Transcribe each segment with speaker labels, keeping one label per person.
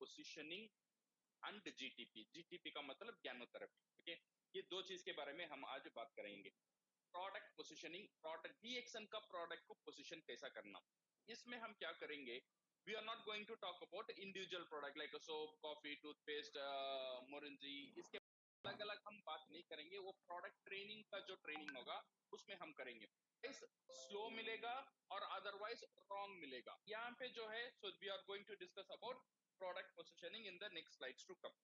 Speaker 1: Positioning and GTP. GTP का मतलब ज्ञानोथेरेपी। Okay, ये दो चीज के बारे में हम आज बात करेंगे। प्रोडक्ट पोजिशनिंग, प्रोडक्ट डीएक्सन का प्रोडक्ट को पोजिशन कैसा करना, इसमें हम क्या करेंगे। We are not going to talk about individual product like soap, coffee, toothpaste, Morinzhi. इसके अलग अलग हम बात नहीं करेंगे, वो प्रोडक्ट ट्रेनिंग का जो ट्रेनिंग होगा उसमें हम करेंगे। इस स्लो मिलेगा और अदरवाइज रॉन्ग मिलेगा यहाँ पे जो है। So we are going to discuss about product positioning in the next slides to come.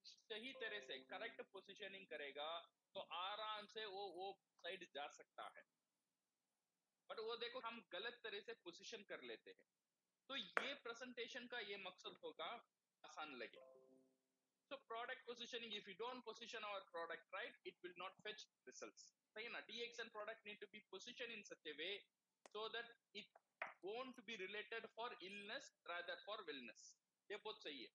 Speaker 1: सही तरह से करेक्ट पोजिशनिंग करेगा तो आराम से वो साइड जा सकता है। बट वो देखो हम गलत तरह से पोजीशन कर लेते हैं, तो ये प्रेजेंटेशन का ये मकसद होगा आसान लगे। So product positioning, if you don't position our product right, it will not fetch results. सही है ना। DXN product need to be positioned in such a way so that it won't be related for illness rather for wellness. ये बहुत सही है।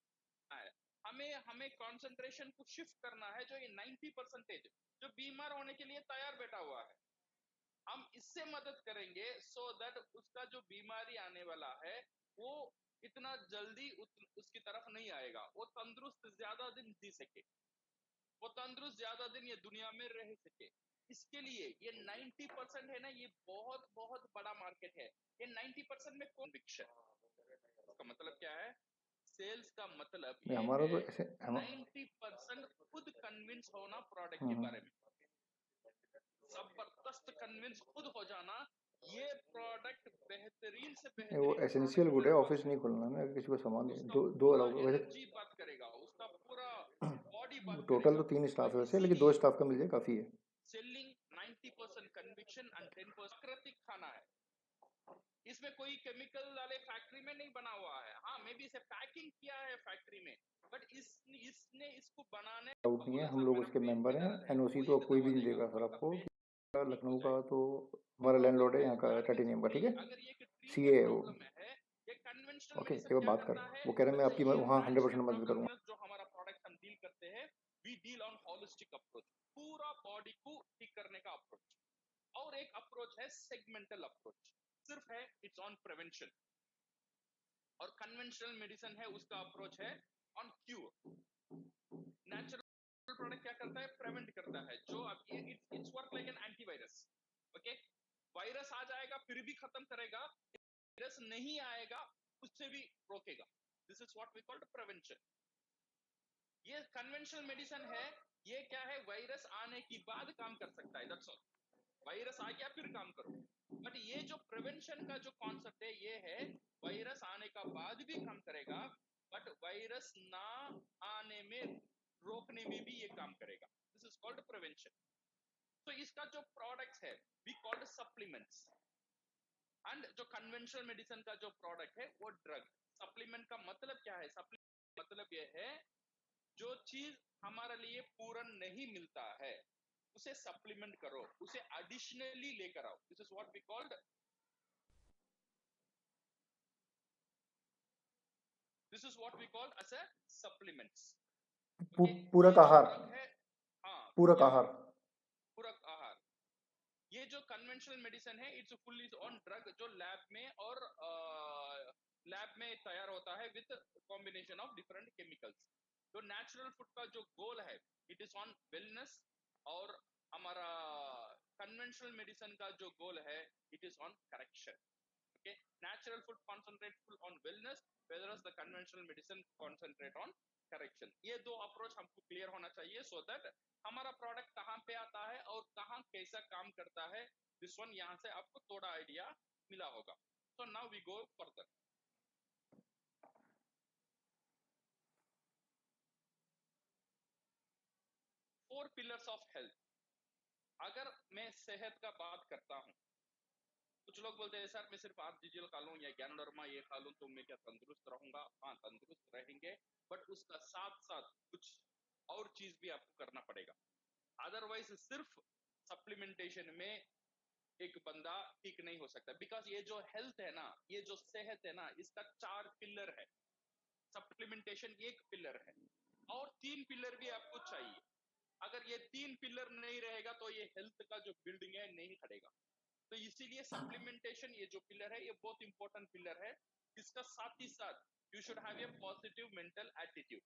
Speaker 1: हमें concentration को shift करना है। जो ये 90% जो बीमार होने के लिए तैयार बैठा हुआ है, हम इससे मदद करेंगे सो दैट उसका जो बीमारी आने वाला है वो इतना जल्दी उसकी तरफ नहीं आएगा। वो तंदुरुस्त ज्यादा दिन जी सके, वो तंदुरुस्त ज्यादा दिन ये दुनिया में रह सके। इसके लिए ये 90% है ना, ये बहुत बहुत बड़ा मार्केट है। ये 90% में कन्विक्शन, इसका मतलब क्या है? सेल्स का मतलब ये
Speaker 2: हमारा तो
Speaker 1: है
Speaker 2: ऐसे
Speaker 1: 90% खुद कन्विंस होना प्रोडक्ट के बारे में, जबरदस्त कन्विंस खुद हो जाना ये प्रोडक्ट बेहतरीन से
Speaker 2: वो
Speaker 1: बेहतरीन
Speaker 2: एसेंशियल
Speaker 1: प्रोडक्ट
Speaker 2: गुड है,
Speaker 1: मेरे
Speaker 2: ऑफिस
Speaker 1: पास
Speaker 2: नहीं खोलना है किसी को सामान
Speaker 1: उसका
Speaker 2: दो
Speaker 1: पूरा
Speaker 2: अलाउ वैसे।
Speaker 1: एनर्जी बात करेगा, उसका पूरा बॉडी बात
Speaker 2: टोटल
Speaker 1: करेगा।
Speaker 2: तो 3
Speaker 1: तो
Speaker 2: स्टाफ है वैसे, लेकिन 2
Speaker 1: इसीलिए
Speaker 2: स्टाफ का मिल जाए काफी है।
Speaker 1: सेलिंग 90% कन्विक्शन एंड 10% प्राकृतिक खाना है। इसमें कोई केमिकल वाले फैक्ट्री में नहीं बना हुआ है। हाँ, मे बी इसे पैकिंग किया है फैक्ट्री में, बट इसने इसको बनाने
Speaker 2: डाउट नहीं है,
Speaker 1: बोला
Speaker 2: हम
Speaker 1: सर
Speaker 2: लोग
Speaker 1: मेरा
Speaker 2: उसके
Speaker 1: पेट
Speaker 2: मेंबर
Speaker 1: में
Speaker 2: हैं।
Speaker 1: दर्द है,
Speaker 2: एनओसी
Speaker 1: वो
Speaker 2: तो कोई
Speaker 1: एकदम
Speaker 2: भी
Speaker 1: आ
Speaker 2: नहीं
Speaker 1: जाएगा,
Speaker 2: देगा सर
Speaker 1: आपका
Speaker 2: आपको।
Speaker 1: पेट ठीक हो
Speaker 2: लखनऊ का
Speaker 1: जाएगा।
Speaker 2: तो हमारा लैंडलॉर्ड है यहाँ का,
Speaker 1: दैट इज
Speaker 2: टाइटेनियम का,
Speaker 1: फ्री।
Speaker 2: ठीक है,
Speaker 1: अगर ये
Speaker 2: सीए
Speaker 1: ट्रीटेड
Speaker 2: है वो।
Speaker 1: प्रॉब्लम है, ये कन्वेंशनल
Speaker 2: ओके, एक
Speaker 1: मेडिसिन
Speaker 2: बार
Speaker 1: क्या
Speaker 2: बात
Speaker 1: करता
Speaker 2: करें,
Speaker 1: है?
Speaker 2: वो कह रहे हैं मैं
Speaker 1: जैसे
Speaker 2: आपकी
Speaker 1: ये
Speaker 2: वहाँ
Speaker 1: मेंस्ट्रुअल
Speaker 2: 100% मदद करूंगा।
Speaker 1: प्रॉब्लम जो हमारा प्रोडक्ट हम डील करते हैं, we deal on holistic approach, पूरा बॉडी को ठीक करने का अप्रोच। और एक अप्रोच है सेगमेंटल अप्रोच, सिर्फ है इट्स ऑन प्रिवेंशन। और कन्वेंशनल मेडिसिन है उसका अप्रोच है ऑन क्यूर। नेचुरल प्रोडक्ट क्या करता है? प्रिवेंट करता है। जो अब ये it's work like an antivirus. Okay, virus आ जाएगा फिर भी खत्म करेगा, वायरस नहीं आएगा उससे भी रोकेगा। This is what we called prevention. ये कन्वेंशनल मेडिसिन है। ये क्या है? वायरस आने की बाद काम कर सकता है, दैट्स ऑल। वायरस आ गया फिर काम करो। बट ये जो प्रिवेंशन का जो कॉन्सेप्ट है ये है वायरस आने का बाद भी काम करेगा, बट वायरस ना आने में रोकने में भी ये काम करेगा। This is called prevention. तो इसका जो प्रोडक्ट्स है वी कॉल्ड सप्लीमेंट्स। एंड जो कन्वेंशनल मेडिसिन का जो प्रोडक्ट है वो ड्रग। सप्लीमेंट का मतलब क्या है? सप्लीमेंट मतलब ये है जो चीज हमारे लिए पूर्ण नहीं मिलता है उसे सप्लीमेंट करो, उसे एडिशनली लेकर आओ। This is what we called, this is what we call as a supplements. Okay,
Speaker 2: पूरक
Speaker 1: ये जो
Speaker 2: आहार,
Speaker 1: ड्रग है, हाँ
Speaker 2: पूरक
Speaker 1: या
Speaker 2: आहार।
Speaker 1: पूरक आहार। ये जो कन्वेंशनल मेडिसिन है इट्स फुल्ली ऑन ड्रग जो लैब में और लैब में तैयार होता है with combination of different chemicals. तो नेचुरल फूड का जो गोल है इट इज ऑन वेलनेस, और हमारा कन्वेंशनल मेडिसिन का जो गोल है it is on correction. Okay, natural food concentrate full on wellness, whereas the conventional medicine concentrate on correction। ये दो अप्रोच हमको क्लियर होना चाहिए सो दैट हमारा प्रोडक्ट कहाँ पे आता है और कहाँ कैसा काम करता है। दिस वन यहाँ से आपको थोड़ा आइडिया मिला होगा। So now we go further. 4 pillars of health. अगर मैं सेहत का बात करता हूँ, कुछ लोग बोलते हैं सर मैं सिर्फ आर्जिजियल खा लूं या ज्ञानोडर्मा ये खा लूं तो मैं क्या तंदुरुस्त रहूंगा? हाँ, तंदुरुस्त रहेंगे, बट उसका साथ साथ कुछ और चीज भी आपको करना पड़ेगा। अदरवाइज सिर्फ सप्लीमेंटेशन में एक बंदा ठीक नहीं हो सकता। बिकॉज ये जो हेल्थ है ना, ये जो सेहत है ना, इसका 4 पिलर है। सप्लीमेंटेशन एक पिलर है और 3 पिलर भी आपको चाहिए। अगर ये 3 पिलर नहीं रहेगा तो ये हेल्थ का जो बिल्डिंग है नहीं खड़ेगा। तो इसीलिए सप्लीमेंटेशन ये जो पिलर है ये बहुत इंपॉर्टेंट पिलर है। इसका साथ ही साथ you should have a positive mental attitude.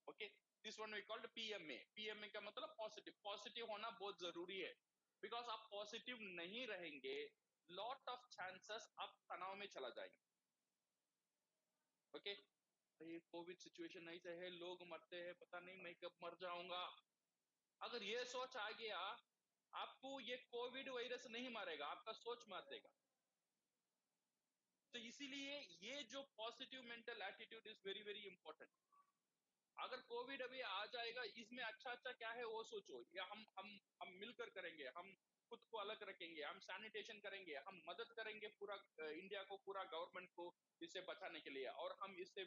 Speaker 1: Okay, this one we call the PMA. PMA का मतलब पॉजिटिव होना बहुत जरूरी है, बिकॉज आप पॉजिटिव नहीं रहेंगे, लॉट ऑफ चांसेस आप तनाव में चला जाएंगे. ओके, ये कोविड सिचुएशन ऐसे है, लोग मरते हैं, पता नहीं मैं कब मर जाऊंगा. अगर ये सोच आ गया, आपको ये कोविड वायरस नहीं मारेगा, आपका सोच मार देगा. तो इसीलिए ये जो positive mental attitude is very very important. अगर कोविड अभी आ जाएगा, इसमें अच्छा अच्छा क्या है वो सोचो, या हम मिलकर करेंगे, हम खुद को अलग रखेंगे, हम सैनिटेशन करेंगे, हम मदद करेंगे पूरा इंडिया को, पूरा गवर्नमेंट को इससे बचाने के लिए, और हम इससे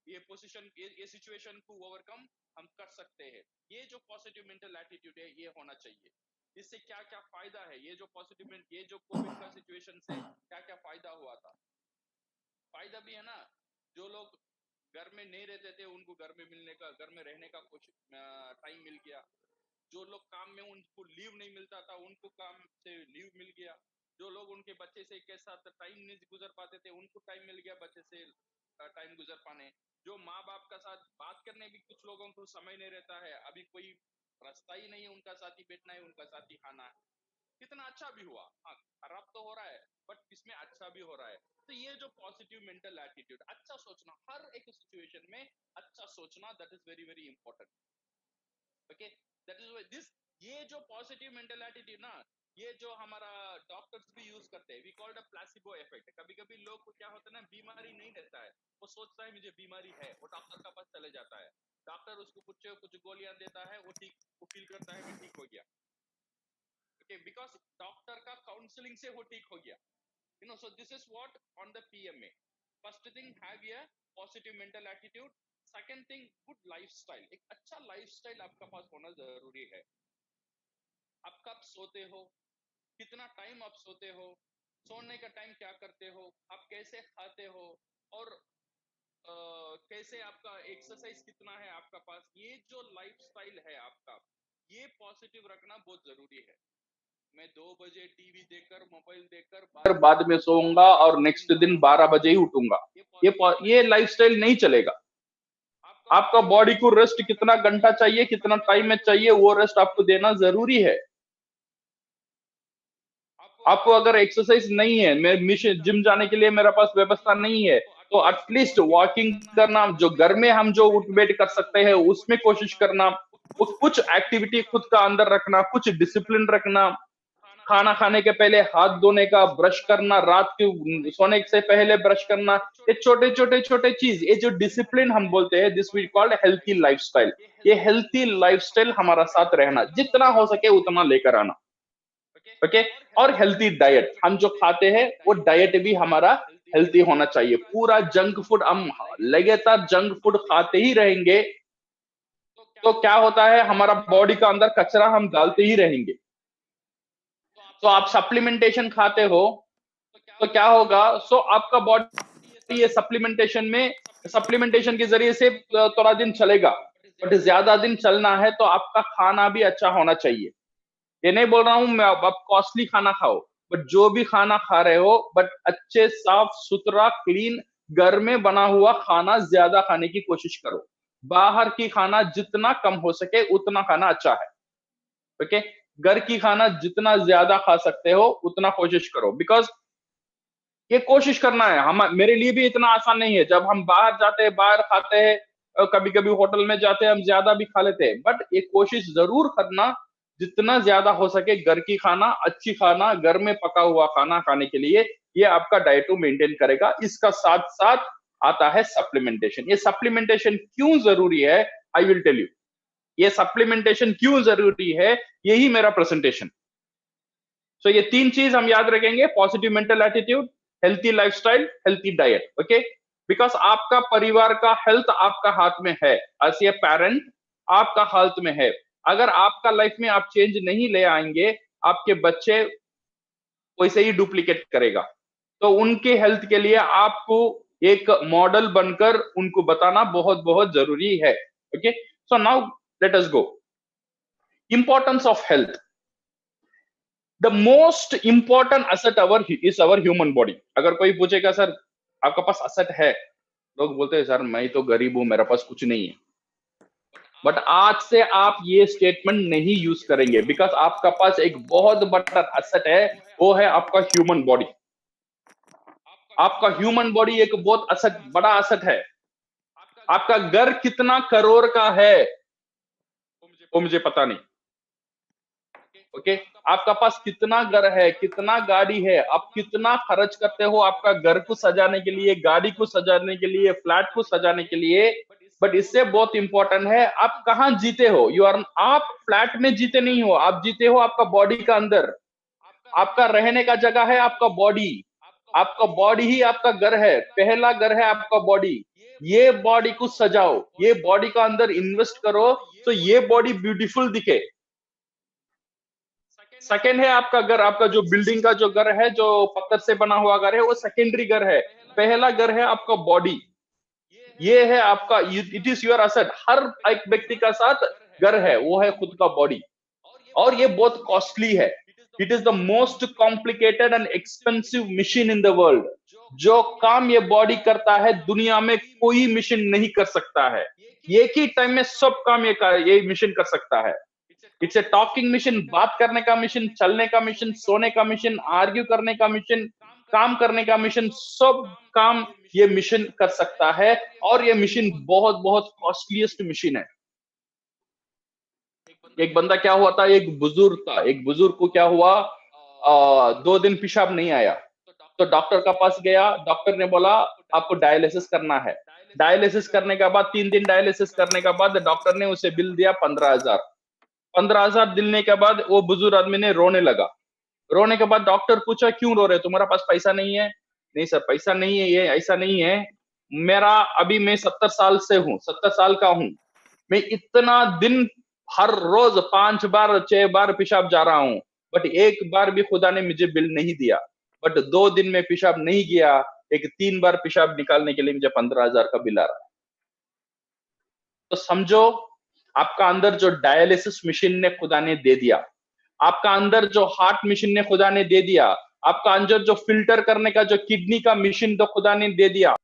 Speaker 1: ये पोजीशन, ये सिचुएशन को ओवरकम हम कर सकते हैं. ये जो पॉजिटिव मेंटल एटीट्यूड है ये होना चाहिए. इससे क्या क्या फायदा है, ये जो पॉजिटिव, ये जो कोविड का सिचुएशन से क्या क्या फायदा हुआ था. फायदा भी है ना, जो लोग घर में नहीं रहते थे उनको घर में मिलने का, घर में रहने का कुछ टाइम मिल गया. जो लोग काम में उनको लीव नहीं मिलता था, उनको काम से लीव मिल गया. जो लोग उनके बच्चे से के साथ टाइम नहीं गुजर पाते थे, उनको टाइम मिल गया बच्चे से टाइम गुजर पाने. जो माँ बाप का साथ बात करने भी कुछ लोगों को समय नहीं रहता है, अभी कोई रास्ता ही नहीं है उनका साथ ही बैठना है, उनका साथ ही खाना है. कितना अच्छा भी हुआ. हाँ, खराब तो हो रहा है, बट इसमें अच्छा भी हो रहा है. तो ये जो पॉजिटिव मेंटल एटीट्यूड, अच्छा सोचना, हर एक सिचुएशन में अच्छा सोचना, that is very very important. Okay, that is this. ये जो पॉजिटिव मेंटल एटीट्यूड ना, ये जो हमारा डॉक्टर्स भी यूज करते हैं, we called a placebo effect. कभी कभी लोग को क्या होता है ना, बीमारी नहीं रहता है, वो सोचता है मुझे बीमारी है, वो डॉक्टर का पास चले जाता है, डॉक्टर उसको कुछ गोलियां देता है, वो फील करता है मैं ठीक हो गया. Okay, because डॉक्टर का काउंसलिंग से वो ठीक हो गया. So this is what on the PMA. First thing, have a positive mental attitude. Second thing, good lifestyle. एक अच्छा लाइफस्टाइल आपका पास होना जरूरी है. आप कब सोते हो, कितना टाइम आप सोते हो, सोने का टाइम क्या करते हो, आप कैसे खाते हो, और कैसे आपका एक्सरसाइज कितना है आपका पास, ये जो लाइफस्टाइल है आपका, ये पॉजिटिव रखना बहुत जरूरी है. मैं 2 बजे टीवी देखकर, मोबाइल देखकर बाद में सोऊंगा और नेक्स्ट दिन 12 बजे ही उठूंगा, ये लाइफस्टाइल नहीं चलेगा. आपका बॉडी को रेस्ट कितना घंटा चाहिए, कितना टाइम में चाहिए, वो रेस्ट आपको देना जरूरी है. आपको अगर एक्सरसाइज नहीं है, मैं जिम जाने के लिए मेरे पास व्यवस्था नहीं है, तो एटलीस्ट वॉकिंग करना, जो घर में हम जो उठ बैठ कर सकते हैं उसमें कोशिश करना, कुछ एक्टिविटी खुद का अंदर रखना, कुछ डिसिप्लिन रखना. खाना खाने के पहले हाथ धोने का, ब्रश करना, रात के सोने से पहले ब्रश करना, ये छोटे छोटे छोटे चीज, ये जो डिसिप्लिन हम बोलते हैं, this we called healthy lifestyle. ये हेल्थी लाइफस्टाइल हमारा साथ रहना, जितना हो सके उतना लेकर आना. ओके, और हेल्थी डाइट, हम जो खाते हैं वो डाइट भी हमारा हेल्थी होना चाहिए. पूरा जंक फूड, हम लगातार जंक फूड खाते ही रहेंगे तो क्या होता है, हमारा बॉडी का अंदर कचरा हम डालते ही रहेंगे. तो आप सप्लीमेंटेशन खाते हो तो क्या होगा, सो आपका बॉडी ये सप्लीमेंटेशन के जरिए से थोड़ा दिन चलेगा, बट ज्यादा दिन चलना है तो आपका खाना भी अच्छा होना चाहिए. ये नहीं बोल रहा हूं मैं आप कॉस्टली खाना खाओ, बट जो भी खाना खा रहे हो, बट अच्छे साफ सुथरा क्लीन घर में बना हुआ खाना ज्यादा खाने की कोशिश करो. बाहर की खाना जितना कम हो सके उतना खाना अच्छा है. ओके, घर की खाना जितना ज्यादा खा सकते हो उतना कोशिश करो, बिकॉज ये कोशिश करना है. हम, मेरे लिए भी इतना आसान नहीं है. जब हम बाहर जाते हैं, बाहर खाते हैं, कभी कभी होटल में जाते हैं, हम ज्यादा भी खा लेते हैं, बट ये कोशिश जरूर करना जितना ज्यादा हो सके घर की खाना, अच्छी खाना, घर में पका हुआ खाना खाने के लिए. ये आपका डाइट को मेंटेन करेगा. इसका साथ साथ आता है सप्लीमेंटेशन. ये सप्लीमेंटेशन क्यों जरूरी है, आई विल टेल यू. ये सप्लीमेंटेशन क्यों जरूरी है, यही मेरा प्रेजेंटेशन. सो ये 3 चीज हम याद रखेंगे: positive mental attitude, healthy lifestyle, healthy diet. Okay, because आपका परिवार का हेल्थ आपका हाथ में है. एज ए पेरेंट आपका हाथ में है. अगर आपका लाइफ में आप चेंज नहीं ले आएंगे, आपके बच्चे वैसे ही डुप्लीकेट करेगा. तो उनके हेल्थ के लिए आपको एक मॉडल बनकर उनको बताना बहुत बहुत जरूरी है. Okay, so now let us go. Importance of health. The most important asset is our human body. अगर कोई पूछेगा सर आपका पास असेट है, लोग बोलते हैं सर मैं तो गरीब हूं, मेरे पास कुछ नहीं है। बट आज से आप ये स्टेटमेंट नहीं यूज करेंगे, बिकॉज आपका पास एक बहुत बड़ा असेट है, वो है आपका ह्यूमन बॉडी। आपका ह्यूमन बॉडी एक बहुत असेट, बड़ा असेट है। आपका घर कितना करोड़ का है वो मुझे पता नहीं। ओके, आपका पास कितना घर है, कितना गाड़ी है, आप कितना खर्च करते हो आपका घर को सजाने के लिए, गाड़ी को सजाने के लिए, फ्लैट को सजाने के लिए। बट इससे बहुत इंपॉर्टेंट है आप कहाँ जीते हो। आप फ्लैट में जीते नहीं हो, आप जीते हो आपका बॉडी का अंदर। आपका रहने का जगह है आपका बॉडी। आपका बॉडी ही आपका घर है, पहला घर है आपका बॉडी। ये बॉडी को सजाओ, ये बॉडी का अंदर इन्वेस्ट करो, तो ये बॉडी ब्यूटीफुल दिखे। सेकेंड है आपका घर, आपका जो बिल्डिंग का जो घर है, जो पत्थर से बना हुआ घर है, वो सेकेंडरी घर है। पहला घर है आपका बॉडी। ये है आपका, इट इज योर असेट। हर एक व्यक्ति का साथ घर है, वो है खुद का बॉडी। और ये बहुत कॉस्टली है। It is the most complicated and expensive machine in the world. जो काम ये बॉडी करता है दुनिया में कोई मशीन नहीं कर सकता है। एक ही टाइम में सब काम ये मशीन कर सकता है। इट्स ए टॉकिंग मशीन, बात करने का मशीन, चलने का मशीन, सोने का मशीन, आर्ग्यू करने का मशीन, काम करने का मशीन, सब काम ये मशीन कर सकता है। और ये मशीन बहुत बहुत कॉस्टलीस्ट मशीन है। एक बंदा क्या हुआ था, एक बुजुर्ग था, एक बुजुर्ग को क्या हुआ, 2 दिन पेशाब नहीं आया, तो डॉक्टर का पास गया। डॉक्टर ने बोला आपको डायलिसिस करना है। डायलिसिस करने के बाद 3 दिन डायलिसिस करने के बाद डॉक्टर ने उसे बिल दिया 15,000। 15,000 दिलने के बाद वो बुजुर्ग आदमी ने रोने लगा। रोने के बाद डॉक्टर पूछा क्यों रो रहे, तुम्हारा पास पैसा नहीं है? नहीं सर पैसा नहीं है, ये ऐसा नहीं है, मेरा अभी मैं 70 साल से हूँ, 70 साल का हूँ, मैं इतना दिन हर रोज 5 बार 6 बार पेशाब जा रहा हूँ, बट एक बार भी खुदा ने मुझे बिल नहीं दिया। बट 2 दिन में पेशाब नहीं गया, एक 3 बार पेशाब निकालने के लिए मुझे 15,000 का बिल आ रहा है। तो समझो, आपका अंदर जो डायलिसिस मशीन ने खुदा ने दे दिया, आपका अंदर जो हार्ट मशीन ने खुदा ने दे दिया, आपका अंदर जो फिल्टर करने का जो किडनी का मशीन तो खुदा ने दे दिया।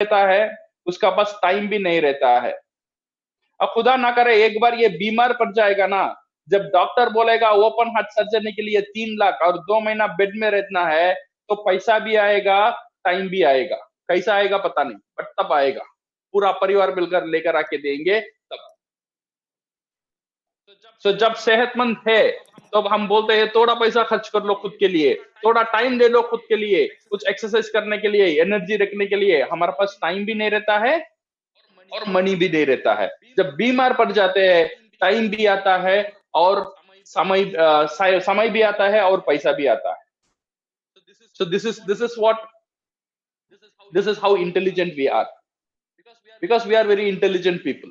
Speaker 1: रहता है, उसका पास टाइम भी नहीं रहता है। अब खुदा ना करे एक बार ये बीमार पड़ जाएगा ना, जब डॉक्टर बोलेगा ओपन हार्ट सर्जरी के लिए 3 लाख और 2 महीना बेड में रहना है, तो पैसा भी आएगा, टाइम भी आएगा। कैसा आएगा पता नहीं, बट तब आएगा। पूरा परिवार मिलकर लेकर आके देंगे तब। तो जब सेहतमंद है तो अब हम बोलते हैं थोड़ा पैसा खर्च कर लो खुद के लिए, थोड़ा टाइम दे लो खुद के लिए, कुछ एक्सरसाइज करने के लिए, एनर्जी रखने के लिए। हमारे पास टाइम भी नहीं रहता है और मनी भी नहीं रहता है। जब बीमार पड़ जाते हैं, टाइम भी आता है और समय भी आता है और पैसा भी आता है। So this is how intelligent we are, because we are very intelligent people.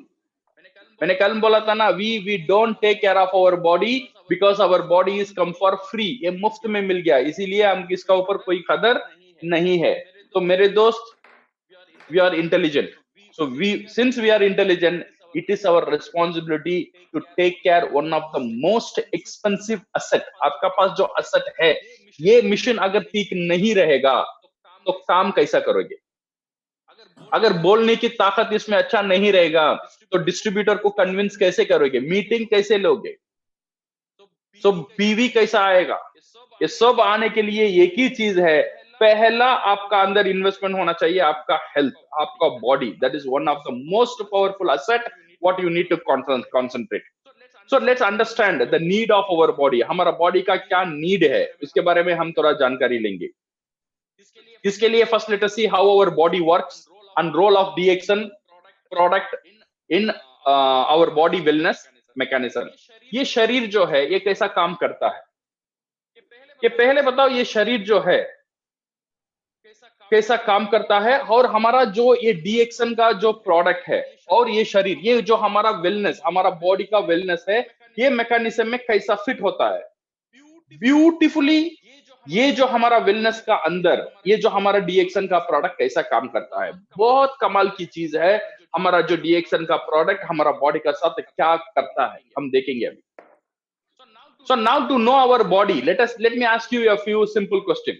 Speaker 1: मैंने कल बोला था ना, we don't take care of our body because our body is come for free, ये मुफ्त में मिल गया, इसीलिए हम इसका ऊपर कोई कदर नहीं है। तो मेरे दोस्त, we are intelligent, so since we are intelligent, it is our responsibility to take care one of the most expensive asset। आपका पास जो asset है, ये मिशन अगर ठीक नहीं रहेगा तो काम कैसा करोगे? अगर बोलने की ताकत इसमें अच्छा नहीं रहेगा तो डिस्ट्रीब्यूटर को कन्विंस कैसे करोगे? मीटिंग कैसे लोगे? सो पीवी कैसा आएगा? ये सब आने के लिए एक ही चीज है, पहला आपका अंदर इन्वेस्टमेंट होना चाहिए आपका हेल्थ, आपका body. That is one of the most powerful asset what you need to concentrate. So let's understand the need of our body. हमारा बॉडी का क्या नीड है, इसके बारे में हम थोड़ा जानकारी लेंगे। इसके लिए first let us see how our body works and role of DXN product in our body wellness mechanism. ये शरीर जो है ये कैसा काम करता है, ये पहले बताओ। ये शरीर जो है कैसा काम करता है, और हमारा जो ये डीएक्सन का जो प्रोडक्ट है और ये शरीर, ये जो हमारा वेलनेस, हमारा बॉडी का वेलनेस है, ये मैकेनिज्म में कैसा फिट होता है ब्यूटीफुली। ये जो हमारा वेलनेस का अंदर, ये जो हमारा डीएक्सन का प्रोडक्ट कैसा काम करता है, बहुत कमाल की चीज है। हमारा जो डीएक्सन का प्रोडक्ट हमारा बॉडी का साथ क्या करता है हम देखेंगे अभी। So now to know our body, let me ask you a few simple questions.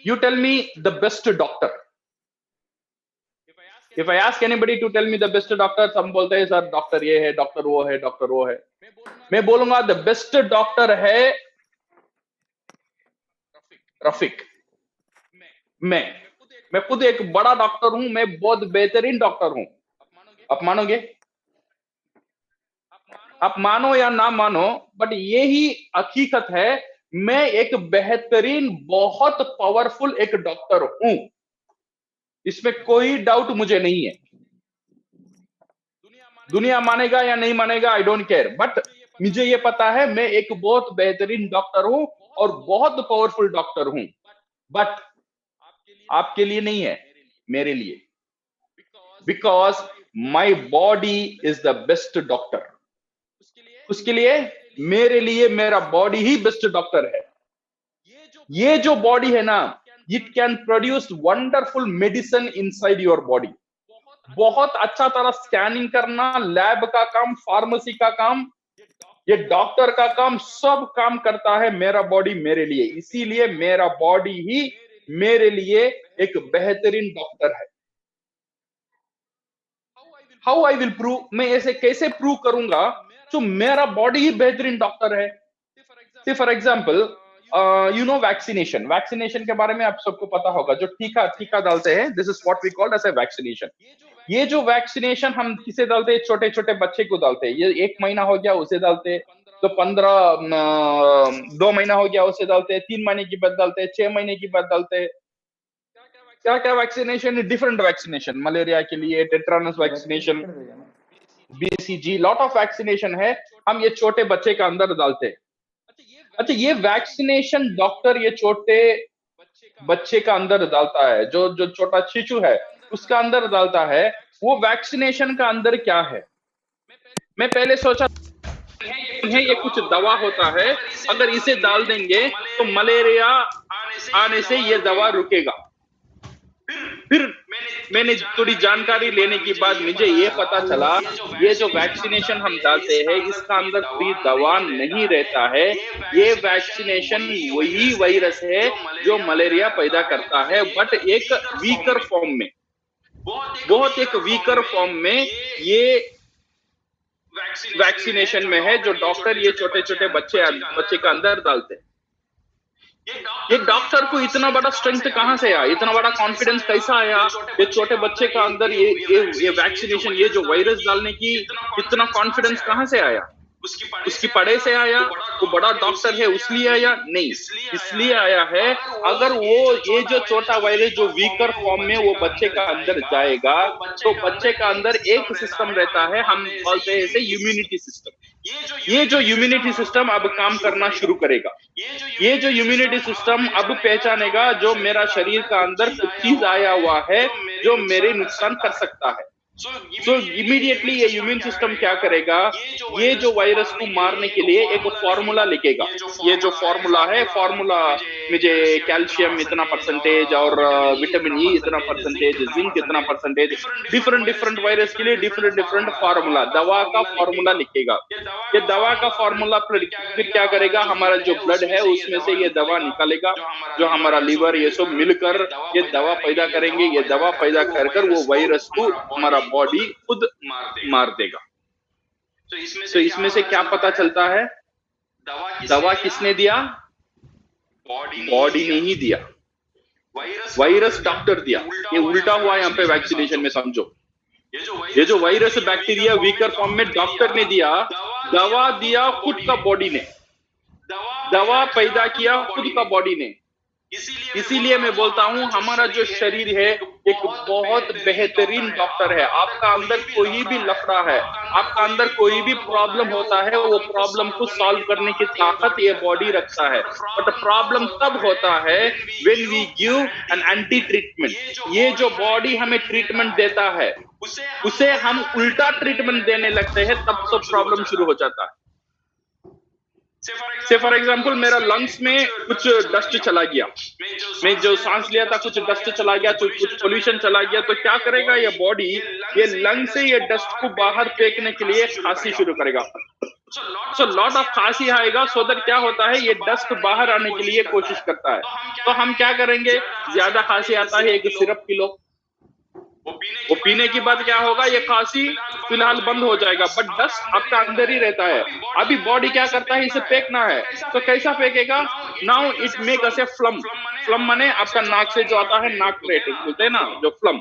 Speaker 1: You tell me the best doctor. If I ask anybody to tell me the best doctor, some बोलते हैं sir doctor ये है, doctor वो है, doctor वो है। मैं बोलूंगा द बेस्ट डॉक्टर है रफीक। मैं खुद एक बड़ा डॉक्टर हूं, मैं बहुत बेहतरीन डॉक्टर हूं। आप मानोगे? आप मानो या ना मानो, बट यही हकीकत है। मैं एक बेहतरीन, बहुत पावरफुल एक डॉक्टर हूं, इसमें कोई डाउट मुझे नहीं है। दुनिया मानेगा या नहीं मानेगा, आई डोंट केयर, बट मुझे ये पता है मैं एक बहुत बेहतरीन डॉक्टर हूं और बहुत पावरफुल डॉक्टर हूं। बट आपके लिए नहीं है, मेरे लिए। Because my body is the best doctor. उसके लिए मेरे लिए मेरा बॉडी ही बेस्ट डॉक्टर है। ये जो बॉडी है ना, it can produce wonderful medicine inside your body. बहुत अच्छा तरह स्कैनिंग करना, लैब का काम, फार्मेसी का काम, ये डॉक्टर का काम, सब काम करता है मेरा बॉडी मेरे लिए। इसीलिए मेरा बॉडी ही मेरे लिए एक बेहतरीन डॉक्टर है। How I will prove? मैं ऐसे कैसे प्रूव करूंगा तो मेरा बॉडी ही बेहतरीन डॉक्टर है। से for example you know vaccination. Vaccination के बारे में आप सबको पता होगा, जो टीका डालते हैं, this is what we called as a vaccination. ये जो वैक्सीनेशन हम किसे डालते हैं? छोटे छोटे बच्चे को डालते हैं। ये 1 महीना हो गया उसे डालते हैं, तो 2 महीना हो गया उसे डालते हैं, 3 महीने की बाद डालते हैं, 6 महीने की बाद डालते हैं। क्या क्या वैक्सीनेशन? डिफरेंट वैक्सीनेशन, मलेरिया के लिए tetanus vaccination, BCG, lot of vaccination है, हम ये छोटे बच्चे का अंदर डालते हैं। अच्छा, ये वैक्सीनेशन डॉक्टर ये छोटे बच्चे का अंदर डालता है, जो छोटा शिशु है उसका अंदर डालता है। वो वैक्सीनेशन का अंदर क्या है? मैं पहले सोचा ये कुछ दवा होता है, अगर इसे डाल देंगे तो मलेरिया आने से ये दवा रुकेगा। फिर मैंने थोड़ी जानकारी लेने के बाद मुझे ये पता चला, ये जो वैक्सीनेशन हम डालते हैं इसका अंदर कोई दवा नहीं रहता है। ये वैक्सीनेशन वही वायरस है जो मलेरिया पैदा करता है, बट एक वीकर फॉर्म में, बहुत एक वीकर फॉर्म में ये वैक्सीनेशन में है, जो डॉक्टर ये छोटे छोटे बच्चे का अंदर डालते हैं। ये डॉक्टर को इतना बड़ा स्ट्रेंथ कहां से आया, इतना बड़ा कॉन्फिडेंस कैसा आया? ये छोटे बच्चे का अंदर ये वैक्सीनेशन, ये जो वायरस डालने की इतना कॉन्फिडेंस कहां से आया? उसकी पढ़े से आया? वो बड़ा डॉक्टर है उसलिए आया? नहीं, इसलिए आया है अगर वो ये जो छोटा वायरस जो वीकर फॉर्म में वो बच्चे का अंदर जाएगा तो बच्चे का अंदर एक सिस्टम रहता है, हम बोलते हैं इसे इम्यूनिटी सिस्टम। ये जो इम्यूनिटी सिस्टम अब काम करना शुरू करेगा। ये जो इम्यूनिटी सिस्टम अब पहचानेगा जो मेरा शरीर का अंदर कुछ चीज आया हुआ है जो मेरे नुकसान कर सकता है। सो इमीडिएटली ये इम्यून सिस्टम क्या करेगा? ये जो वायरस को मारने के लिए एक फॉर्मूला लिखेगा। ये जो फॉर्मूला है, फॉर्मूला मुझे कैल्शियम इतना परसेंटेज और विटामिन ई इतना परसेंटेज, जिंक इतना परसेंटेज, डिफरेंट वायरस के लिए डिफरेंट फॉर्मूला, दवा का फॉर्मूला लिखेगा। ये दवा का फॉर्मूला फिर क्या करेगा? हमारा जो ब्लड है उसमें से ये दवा निकालेगा, जो हमारा लीवर ये सब मिलकर ये दवा पैदा करेंगे। ये दवा पैदा कर वो वायरस को हमारा बॉडी खुद मार देगा। तो इसमें से क्या पता चलता है? दवा किसने दिया? बॉडी ने ही दिया। वायरस डॉक्टर दिया। ये उल्टा हुआ यहाँ पे वैक्सीनेशन में, समझो। ये जो वायरस बैक्टीरिया वीकर फॉर्म में डॉक्टर ने दिया, दवा दिया खुद का बॉडी ने, दवा पैदा किया खुद का बॉडी ने। इसीलिए मैं बोलता हूं हमारा जो शरीर है एक बहुत बेहतरीन डॉक्टर है। आपका अंदर कोई भी लफड़ा है, आपका अंदर कोई भी प्रॉब्लम होता है, वो प्रॉब्लम को सॉल्व करने की ताकत ये बॉडी रखता है। बट प्रॉब्लम तब होता है when we give an anti treatment. ये जो बॉडी हमें ट्रीटमेंट देता है उसे हम उल्टा ट्रीटमेंट देने लगते हैं, तब सब प्रॉब्लम शुरू हो जाता है। से फॉर एग्जाम्पल मेरा लंग्स में कुछ डस्ट चला गया, मैं जो सांस लिया था कुछ डस्ट चला गया, कुछ पोल्यूशन चला गया, तो क्या करेगा ये बॉडी? ये लंग से ये डस्ट को बाहर फेंकने के लिए खांसी शुरू करेगा। सो लॉट ऑफ खांसी आएगा, सो दैट क्या होता है, ये डस्ट बाहर आने के लिए कोशिश करता है। तो हम क्या करेंगे? ज्यादा खांसी आता है, एक सिरप पी लो। वो पीने के बाद क्या होगा? ये खांसी फिलहाल बंद हो जाएगा, बट डस्ट आपका अंदर ही रहता है। अभी बॉडी क्या करता है? इसे फेंकना है, तो कैसा फेंकेगा? नाउ इट मेक अस ए फ्लम। फ्लम माने आपका नाक से जो आता है, नाक रेट बोलते हैं ना, जो फ्लम।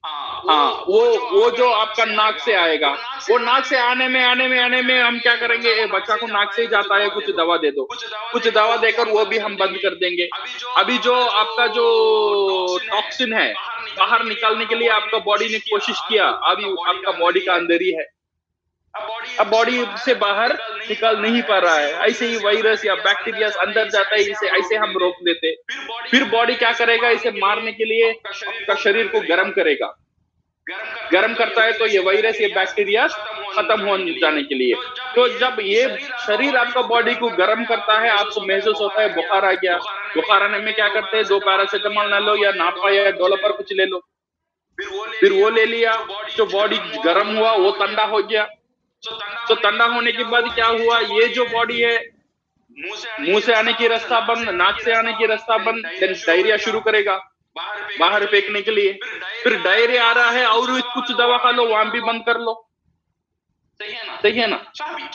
Speaker 1: हाँ, वो जो आपका नाक से आएगा, वो नाक से आने में हम क्या करेंगे? बच्चा को नाक से ही जाता है, कुछ दवा दे दो, कुछ दवा देकर वो भी हम बंद कर देंगे। अभी जो आपका जो टॉक्सिन है बाहर निकालने के लिए आपका बॉडी ने कोशिश किया, अभी आपका बॉडी का अंदर ही है, अब बॉडी से बाहर निकल नहीं पा रहा है। ऐसे ही वायरस या बैक्टीरिया अंदर जाता है, इसे ऐसे हम रोक देते। फिर बॉडी क्या करेगा? इसे मारने के लिए आपका शरीर को गर्म करेगा। गर्म करता है तो ये वायरस, ये बैक्टीरिया खत्म हो जाने के लिए। तो जब ये शरीर आपका बॉडी को गर्म करता है, आपको महसूस होता है बुखार आ गया। बुखार आने में क्या करते हैं? 2 पैरासिटामोल ना लो या नापा या डोलोपर कुछ ले लो। फिर वो ले लिया, जो बॉडी गर्म हुआ वो ठंडा हो गया। तो ठंडा होने के बाद क्या हुआ? ये जो बॉडी है मुंह से आने की रास्ता बंद, नाक से आने की रास्ता बंद, देन डायरिया शुरू करेगा बाहर फेंकने के लिए। फिर डायरिया आ रहा है और कुछ दवा खा लो, वहां भी बंद कर लो। सही है ना?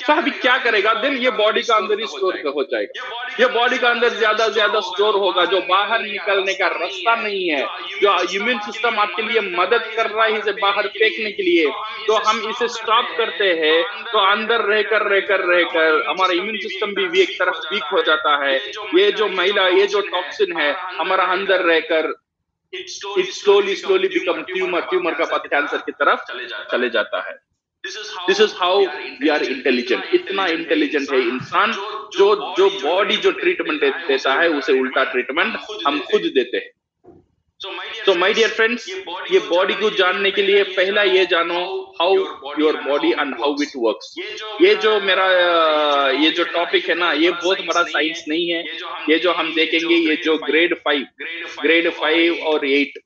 Speaker 1: तो अभी क्या करेगा? देन ये बॉडी का अंदर ही स्टोर हो जाएगा। ये बॉडी का अंदर ज्यादा स्टोर होगा, जो बाहर निकलने का रास्ता नहीं है, जो इम्यून सिस्टम आपके लिए मदद कर रहा है इसे बाहर फेंकने के लिए। तो हम इसे स्टॉप करते हैं, तो अंदर रहकर हमारा इम्यून सिस्टम भी एक तरफ वीक हो जाता है। ये जो महिला, ये जो टॉक्सिन है हमारा अंदर रहकर इट स्लोली बिकम ट्यूमर का पथ कैंसर की तरफ चले जाता है। This is how we are intelligent. इतना इंटेलिजेंट है इंसान, जो बॉडी जो ट्रीटमेंट देता है उसे उल्टा ट्रीटमेंट हम खुद देते हैं। तो माय डियर फ्रेंड्स, ये बॉडी को जानने के लिए पहला ये जानो how your body and how it works. ये जो मेरा ये जो टॉपिक है ना, ये बहुत बड़ा साइंस नहीं है। ये जो हम देखेंगे, ये जो ग्रेड 5 और 8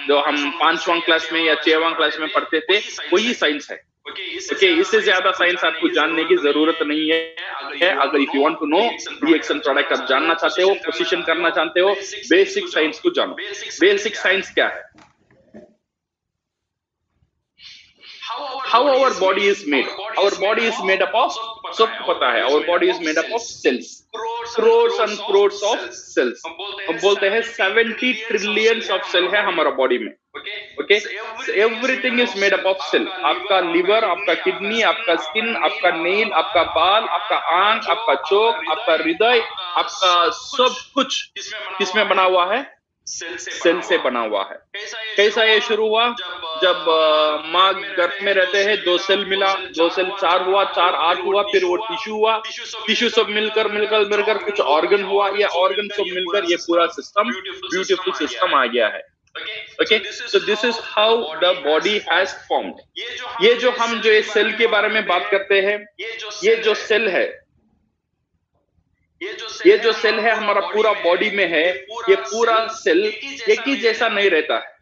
Speaker 1: जो हम 5वां क्लास में या 6वां क्लास में पढ़ते थे, वही साइंस है। ओके, इससे ज्यादा साइंस आपको जानने की जरूरत नहीं है। अगर if you want to know reaction product आप जानना चाहते हो, पोजीशन करना चाहते हो, बेसिक साइंस को जानो। बेसिक साइंस क्या है? How our body is made? Our body is made up of, सबको पता है, our body is made up of cells, crores and crores of cells। हम बोलते हैं 70 trillions of cell है हमारा बॉडी में। Okay, everything is made up of cell. आपका लिवर, आपका किडनी, आपका स्किन, आपका नेल, आपका बाल, आपका आंख, आपका चोक, आपका हृदय, आपका सब कुछ किसमें बना हुआ है? सेल से बना हुआ है। कैसा ये शुरू हुआ? जब माँ गर्भ में रहते हैं, 2 सेल मिला, 2 सेल 4 हुआ, 4 8 हुआ, फिर वो टिश्यू हुआ, टिश्यू सब मिलकर कुछ ऑर्गन हुआ, या ऑर्गन सब मिलकर ये पूरा सिस्टम, ब्यूटीफुल सिस्टम आ गया है। Okay, so this is how the body has formed। ये जो हम जो इस सेल के बारे में बात करते हैं, ये जो सेल है, ये जो सेल है हमारा पूरा बॉडी में है, ये पूरा सेल एक ही जैसा नहीं रहता है।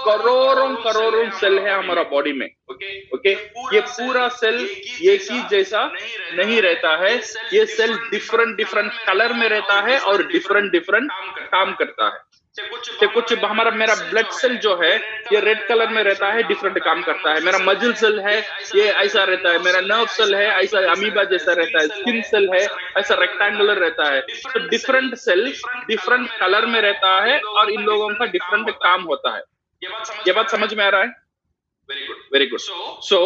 Speaker 1: करोड़ों सेल है हमारा बॉडी में। ओके, ये पूरा सेल एक ही जैसा नहीं रहता है। ये सेल डिफरेंट कलर में रहता है और डिफरेंट काम करता है। से कुछ हमारा मेरा ब्लड सेल जो है ये रेड कलर में रहता है, डिफरेंट काम करता है। मेरा मजिल सेल है ये ऐसा रहता है, मेरा नर्व सेल है ऐसा अमीबा जैसा रहता है, स्किन सेल है ऐसा रेक्टेंगुलर रहता है। तो डिफरेंट सेल डिफरेंट कलर में रहता है और इन लोगों का डिफरेंट काम होता है। ये बात समझ में आ रहा है? Very good. सो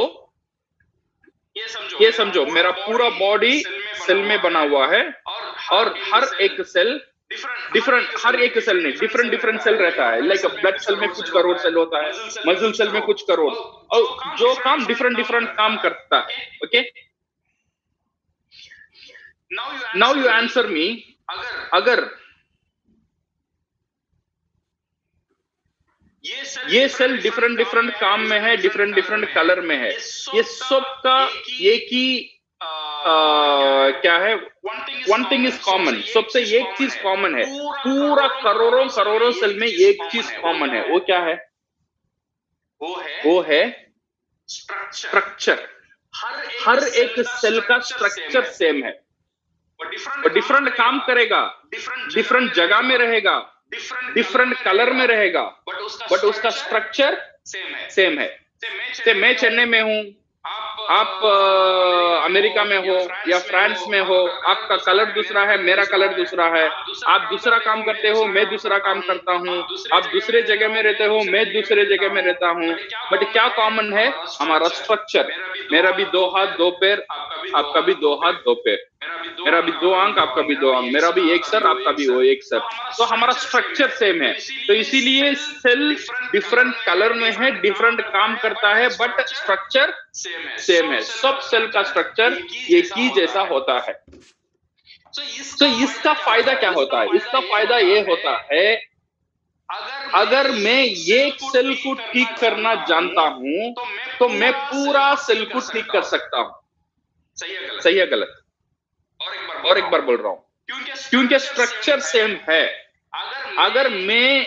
Speaker 1: ये समझो मेरा पूरा बॉडी सेल में बना हुआ है और हर एक सेल डिफरेंट, हर एक सेल में डिफरेंट डिफरेंट सेल रहता है। लाइक ब्लड सेल में कुछ करोड़ सेल होता है, मसल सेल में कुछ करोड़, और जो काम डिफरेंट डिफरेंट काम करता है। Okay, now you answer me, अगर ये सेल डिफरेंट डिफरेंट काम में है, डिफरेंट डिफरेंट कलर में है, ये सबका एक ही क्या है, वन थिंग इज कॉमन, सबसे एक चीज कॉमन है। पूरा करोड़ों करोड़ों सेल में एक चीज कॉमन है, वो क्या है? वो है स्ट्रक्चर। हर एक सेल का स्ट्रक्चर सेम है, वो डिफरेंट काम करेगा, डिफरेंट जगह में रहेगा, डिफरेंट कलर में रहेगा, बट उसका स्ट्रक्चर सेम है। से मैं चेन्नई में हूं, आप अमेरिका में हो या फ्रांस में हो, आपका कलर दूसरा है, मेरा कलर दूसरा है, आप दूसरा काम करते हो, मैं दूसरा काम करता हूं, आप दूसरे जगह में रहते हो, मैं दूसरे जगह में रहता हूं, बट क्या कॉमन है? हमारा स्ट्रक्चर। मेरा भी 2 हाथ 2 पैर, आपका भी 2 हाथ 2 पैर, मेरा भी 2 आंख, आपका भी 2 आंख, मेरा भी एक सर, आपका भी वो एक सर, तो हमारा स्ट्रक्चर सेम है। तो इसीलिए सेल डिफरेंट कलर में है, डिफरेंट काम करता है, बट स्ट्रक्चर सेम है। सब सेल का स्ट्रक्चर एक ही जैसा होता है। तो इसका फायदा क्या होता है? इसका फायदा ये होता है, अगर मैं एक सेल को ठीक करना जानता हूं तो मैं पूरा सेल को ठीक कर सकता हूं। सही है गलत? और एक बार बोल रहा हूं, क्योंकि स्ट्रक्चर सेम है। अगर मैं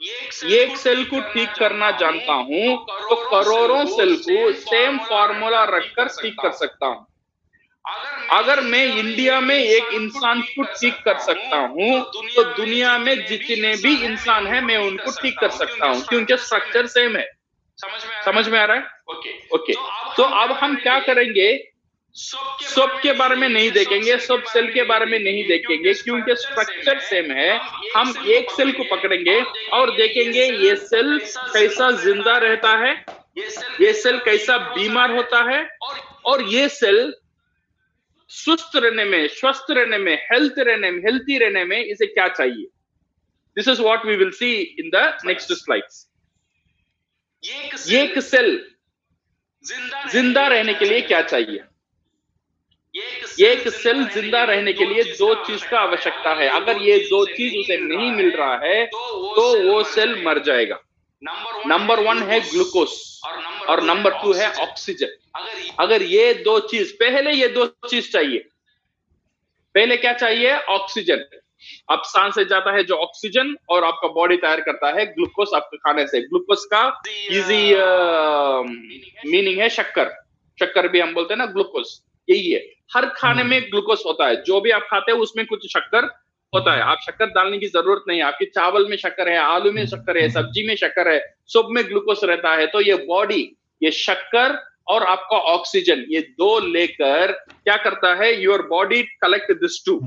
Speaker 1: एक सेल को ठीक करना जानता हूं तो करोड़ों सेल को सेम फॉर्मूला रखकर ठीक कर सकता हूं। अगर मैं इंडिया में एक इंसान को ठीक कर सकता हूं तो दुनिया में जितने भी इंसान हैं मैं उनको ठीक कर सकता हूं, क्योंकि स्ट्रक्चर सेम है। समझ में आ रहा है? ओके, तो अब हम क्या करेंगे? सब के बारे में नहीं देखेंगे, सब सेल के बारे में नहीं देखेंगे, क्योंकि स्ट्रक्चर सेम है। हम एक सेल को पकड़ेंगे और देखेंगे ये सेल कैसा जिंदा रहता है, ये सेल कैसा बीमार होता है, और ये सेल स्वस्थ रहने में, स्वस्थ रहने में, हेल्थी रहने में इसे क्या चाहिए। This is what we will see in the next slides. एक सेल जिंदा रहने के लिए क्या चाहिए? एक सेल जिंदा रहने के लिए 2 चीज का आवश्यकता है। अगर ये 2 चीज उसे नहीं मिल रहा है तो वो सेल मर जाएगा। नंबर 1 है ग्लूकोज और नंबर 2 है ऑक्सीजन। अगर ये 2 चीज, पहले ये 2 चीज चाहिए। पहले क्या चाहिए? ऑक्सीजन। अब सांस से जाता है जो ऑक्सीजन, और आपका बॉडी तैयार करता है ग्लूकोज आपके खाने से। ग्लूकोज का इजी मीनिंग है शक्कर। शक्कर भी हम बोलते हैं ना, ग्लूकोज यही है। हर खाने में ग्लूकोज होता है, जो भी आप खाते हैं उसमें कुछ शक्कर होता है। आप शक्कर डालने की जरूरत नहीं है, आपके चावल में शक्कर है, आलू में शक्कर है, सब्जी में शक्कर है, सब में ग्लूकोज रहता है। तो ये बॉडी, ये शक्कर और आपका ऑक्सीजन, ये 2 लेकर क्या करता है? Your body collect this 2,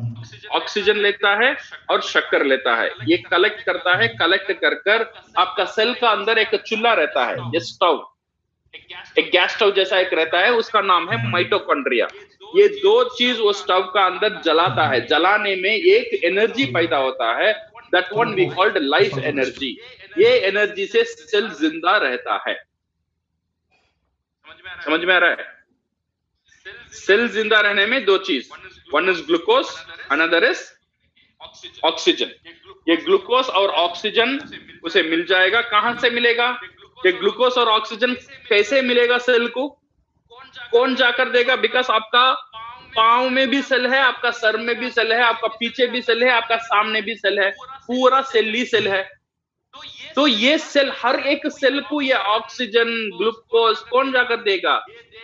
Speaker 1: oxygen लेता है और शक्कर लेता है। ये कलेक्ट करता है, कलेक्ट कर कर आपका सेल का अंदर एक चूल्हा रहता है, ये स्टोव, एक गैस स्टोव जैसा एक रहता है, उसका नाम है माइटोकॉन्ड्रिया। ये 2 चीज वो स्टोव का अंदर जलाता है। जलाने में एक एनर्जी पैदा होता है, that one we called life energy. ये एनर्जी से सेल जिंदा रहता है। समझ में आ रहा है? सेल जिंदा रहने में 2 चीज, one is glucose, another is oxygen. ये ग्लूकोज और ऑक्सीजन उसे मिल जाएगा। कहां से मिलेगा ये ग्लूकोज और ऑक्सीजन? कैसे मिलेगा सेल को? कौन जाकर देगा? बिकॉज आपका पांव में भी सेल है, आपका सर में भी सेल है, आपका पीछे भी सेल है, आपका सामने भी सेल है, पूरा सेल ही सेल है। तो ये सेल, हर एक सेल को ये ऑक्सीजन, ग्लूकोज कौन जाकर देगा?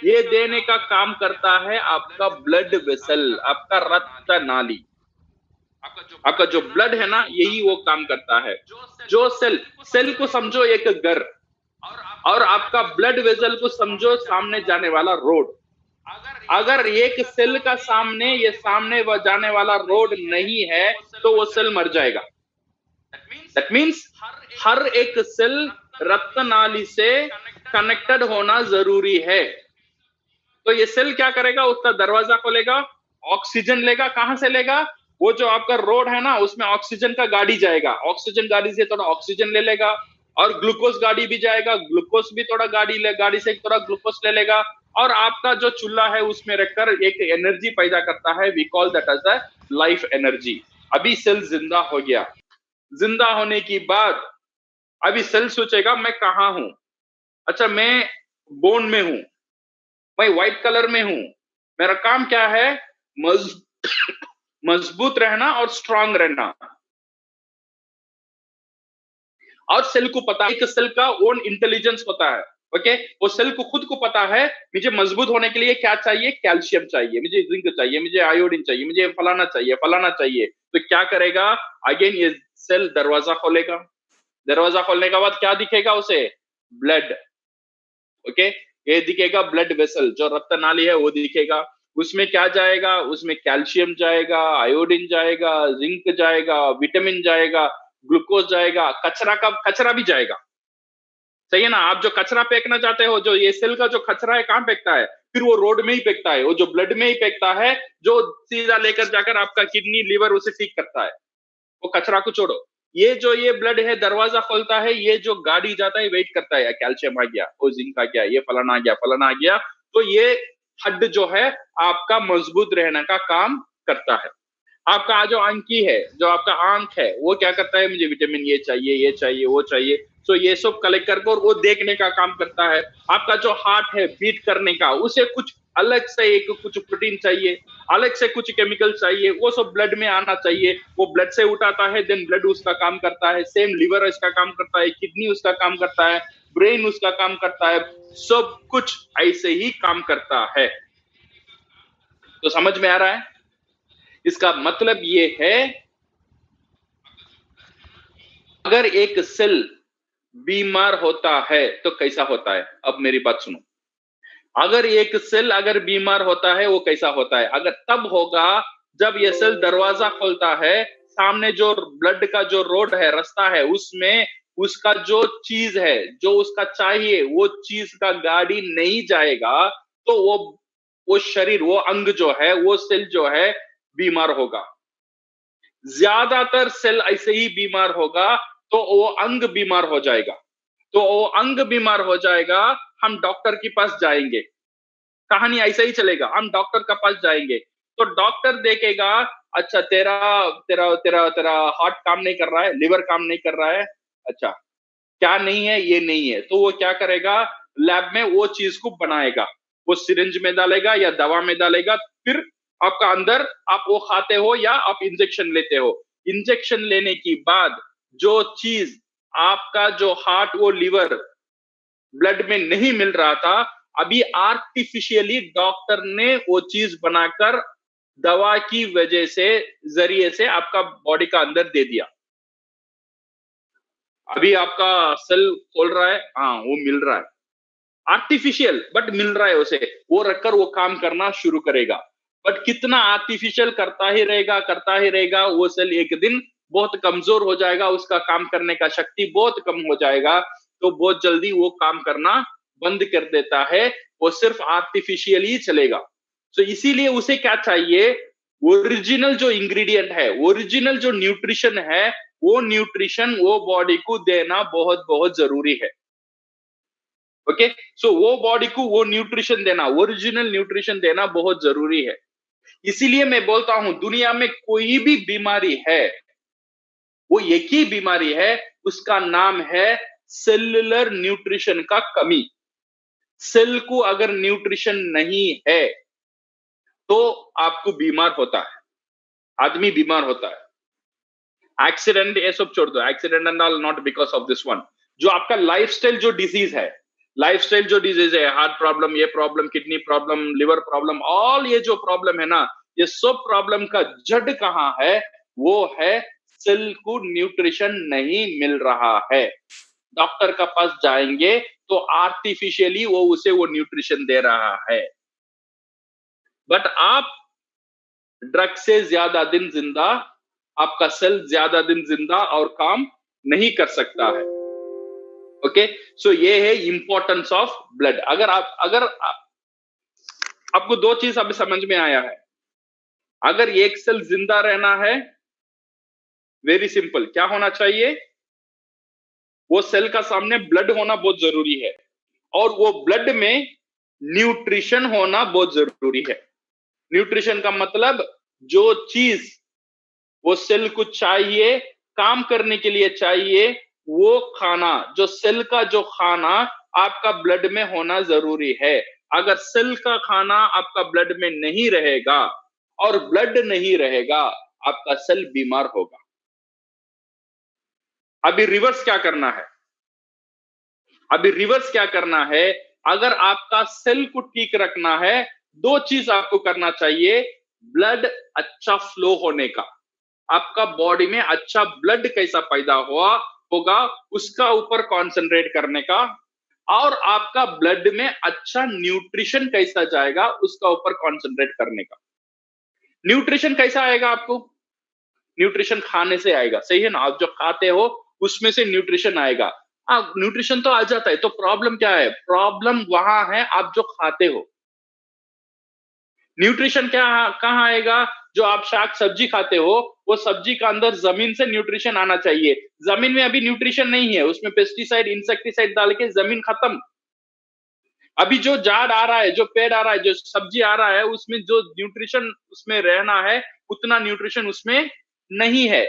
Speaker 1: ये देने का काम करता है आपका ब्लड वेसल, आपका रक्त नाली। आपका जो ब्लड है ना, यही वो काम करता है। जो सेल को समझो एक घर, और आपका ब्लड वेसल को समझो सामने जाने वाला रोड। अगर एक सेल का सामने ये सामने जाने वाला रोड नहीं है तो वो सेल मर जाएगा। दैट मीन्स हर एक सेल रक्त नाली से कनेक्टेड होना जरूरी है। तो ये सेल क्या करेगा, उसका दरवाजा खोलेगा, ऑक्सीजन लेगा। कहां से लेगा? वो जो आपका रोड है ना, उसमें ऑक्सीजन का गाड़ी जाएगा, ऑक्सीजन गाड़ी से थोड़ा ऑक्सीजन ले लेगा, और ग्लूकोज गाड़ी भी जाएगा, ग्लूकोज भी थोड़ा गाड़ी से थोड़ा ग्लूकोज ले लेगा, और आपका जो चूल्हा है उसमें रखकर एक एनर्जी पैदा करता है। We call that as the life energy. अभी सेल जिंदा हो गया। जिंदा होने की बाद अभी सेल सोचेगा मैं कहां हूं। अच्छा, मैं बोन में हूं, मैं व्हाइट कलर में हूं, मेरा काम क्या है? मजबूत रहना और स्ट्रांग रहना। और सेल को पता है, एक सेल का ओन इंटेलिजेंस होता है। ओके, वो सेल को खुद को पता है मुझे मजबूत होने के लिए क्या चाहिए। कैल्शियम चाहिए, मुझे जिंक चाहिए, मुझे आयोडीन चाहिए, मुझे फलाना चाहिए, फलाना चाहिए। तो क्या करेगा? अगेन ये सेल दरवाजा खोलेगा। दरवाजा खोलने के बाद क्या दिखेगा उसे? ब्लड। ओके, ये दिखेगा ब्लड वेसल, जो रक्त नाली है वो दिखेगा। उसमें क्या जाएगा? उसमें कैल्शियम जाएगा, आयोडीन जाएगा, जिंक जाएगा, विटामिन जाएगा, ग्लूकोज जाएगा, कचरा भी जाएगा। सही है ना? आप जो कचरा फेंकना चाहते हो, जो ये सेल का जो कचरा है, कहां फेंकता है? फिर वो रोड में ही फेंकता है, वो जो ब्लड में ही फेंकता है, जो सीधा लेकर जाकर आपका किडनी लिवर उसे ठीक करता है। वो कचरा को छोड़ो, ये जो ये ब्लड है दरवाजा खोलता है, ये जो गाड़ी जाता है वेट करता है, कैल्शियम आ गया, वो जिंक आ गया, ये फलाना आ गया, फलाना आ गया। तो ये हड्ड जो है आपका मजबूत रहने का काम करता है। आपका जो आंखी है, जो आपका आंख है, वो क्या करता है? मुझे विटामिन ये चाहिए, ये चाहिए, वो चाहिए। तो ये सब कलेक्ट करके और वो देखने का काम करता है। आपका जो हार्ट है बीट करने का, उसे कुछ अलग से एक कुछ प्रोटीन चाहिए, अलग से कुछ केमिकल चाहिए, वो सब ब्लड में आना चाहिए। वो ब्लड से उठाता है, देन ब्लड उसका काम करता है। सेम लिवर इसका काम करता है, किडनी उसका काम करता है, ब्रेन उसका काम करता है। सब कुछ ऐसे ही काम करता है। तो समझ में आ रहा है? इसका मतलब ये है, अगर एक सेल बीमार होता है तो कैसा होता है? अब मेरी बात सुनो। अगर एक सेल अगर बीमार होता है, वो कैसा होता है? अगर तब होगा जब ये सेल दरवाजा खोलता है, सामने जो ब्लड का जो रोड है, रास्ता है, उसमें उसका जो चीज है, जो उसका चाहिए, वो चीज का गाड़ी नहीं जाएगा, तो वो शरीर, वो अंग जो है, वो सेल जो है बीमार होगा। ज्यादातर सेल ऐसे ही बीमार होगा, तो वो अंग बीमार हो जाएगा। तो वो अंग बीमार हो जाएगा, हम डॉक्टर के पास जाएंगे। कहानी ऐसा ही चलेगा, हम डॉक्टर के पास जाएंगे। तो डॉक्टर देखेगा, अच्छा तेरा तेरा तेरा तेरा हार्ट काम नहीं कर रहा है, लिवर काम नहीं कर रहा है। अच्छा, क्या नहीं है? ये नहीं है। तो वो क्या करेगा? लैब में वो चीज को बनाएगा, वो सिरिंज में डालेगा या दवा में डालेगा। फिर आपका अंदर आप वो खाते हो या आप इंजेक्शन लेते हो। इंजेक्शन लेने की बाद जो चीज आपका जो हार्ट, वो लिवर, ब्लड में नहीं मिल रहा था, अभी आर्टिफिशियली डॉक्टर ने वो चीज बनाकर दवा की वजह से, जरिए से आपका बॉडी का अंदर दे दिया। अभी आपका सेल खोल रहा है, हाँ वो मिल रहा है, आर्टिफिशियल बट मिल रहा है उसे। वो रखकर वो काम करना शुरू करेगा। बट कितना आर्टिफिशियल करता ही रहेगा, वो सेल एक दिन बहुत कमजोर हो जाएगा, उसका काम करने का शक्ति बहुत कम हो जाएगा। तो बहुत जल्दी वो काम करना बंद कर देता है, वो सिर्फ आर्टिफिशियल ही चलेगा। तो इसीलिए उसे क्या चाहिए? ओरिजिनल जो इंग्रेडिएंट है, ओरिजिनल जो न्यूट्रिशन है, वो न्यूट्रिशन वो बॉडी को देना बहुत बहुत जरूरी है। ओके, सो वो बॉडी को वो न्यूट्रिशन देना, ओरिजिनल न्यूट्रिशन देना बहुत जरूरी है। इसीलिए मैं बोलता हूं, दुनिया में कोई भी बीमारी है, वो एक ही बीमारी है, उसका नाम है सेलुलर न्यूट्रिशन का कमी। सेल को अगर न्यूट्रिशन नहीं है तो आपको बीमार होता है, आदमी बीमार होता है। एक्सीडेंट ये सब छोड़ दो, accident and all not because of this one. जो आपका लाइफस्टाइल जो डिजीज है, लाइफस्टाइल जो डिजीज है, हार्ट प्रॉब्लम, ये problem, kidney problem, liver problem, all ये जो प्रॉब्लम है ना, ये सब प्रॉब्लम का जड़ कहां है? वो है सेल को न्यूट्रिशन नहीं मिल रहा है। डॉक्टर के पास जाएंगे तो आर्टिफिशियली वो उसे वो न्यूट्रिशन दे रहा है। बट आप ड्रग से ज्यादा दिन जिंदा, आपका सेल ज्यादा दिन जिंदा और काम नहीं कर सकता है। ओके, सो ये है इंपॉर्टेंस ऑफ ब्लड। अगर आपको दो चीज अभी समझ में आया है। अगर एक सेल जिंदा रहना है, वेरी सिंपल, क्या होना चाहिए? वो सेल का सामने ब्लड होना बहुत जरूरी है, और वो ब्लड में न्यूट्रिशन होना बहुत जरूरी है। न्यूट्रिशन का मतलब जो चीज वो सेल को चाहिए, काम करने के लिए चाहिए, वो खाना, जो सेल का जो खाना आपका ब्लड में होना जरूरी है। अगर सेल का खाना आपका ब्लड में नहीं रहेगा और ब्लड नहीं रहेगा, आपका सेल बीमार होगा। अभी रिवर्स क्या करना है? अभी रिवर्स क्या करना है? अगर आपका सेल को ठीक रखना है, दो चीज आपको करना चाहिए। ब्लड अच्छा फ्लो होने का, आपका बॉडी में अच्छा ब्लड कैसा पैदा हुआ होगा उसका ऊपर कंसंट्रेट करने का, और आपका ब्लड में अच्छा न्यूट्रिशन कैसा जाएगा उसका ऊपर कंसंट्रेट करने का। न्यूट्रिशन कैसा आएगा आपको? न्यूट्रिशन खाने से आएगा, सही है ना? आप जो खाते हो उसमें से न्यूट्रिशन आएगा। न्यूट्रिशन तो आ जाता है, तो प्रॉब्लम क्या है? प्रॉब्लम वहां है आप जो खाते हो। न्यूट्रिशन क्या कहाँ आएगा? जो आप शाक सब्जी खाते हो, वो सब्जी का अंदर जमीन से न्यूट्रिशन आना चाहिए। जमीन में अभी न्यूट्रिशन नहीं है, उसमें पेस्टिसाइड इंसेक्टिसाइड डाल के जमीन खत्म। अभी जो झाड़ आ रहा है, जो पेड़ आ रहा है, जो सब्जी आ रहा है, उसमें जो न्यूट्रिशन उसमें रहना है उतना न्यूट्रिशन उसमें नहीं है।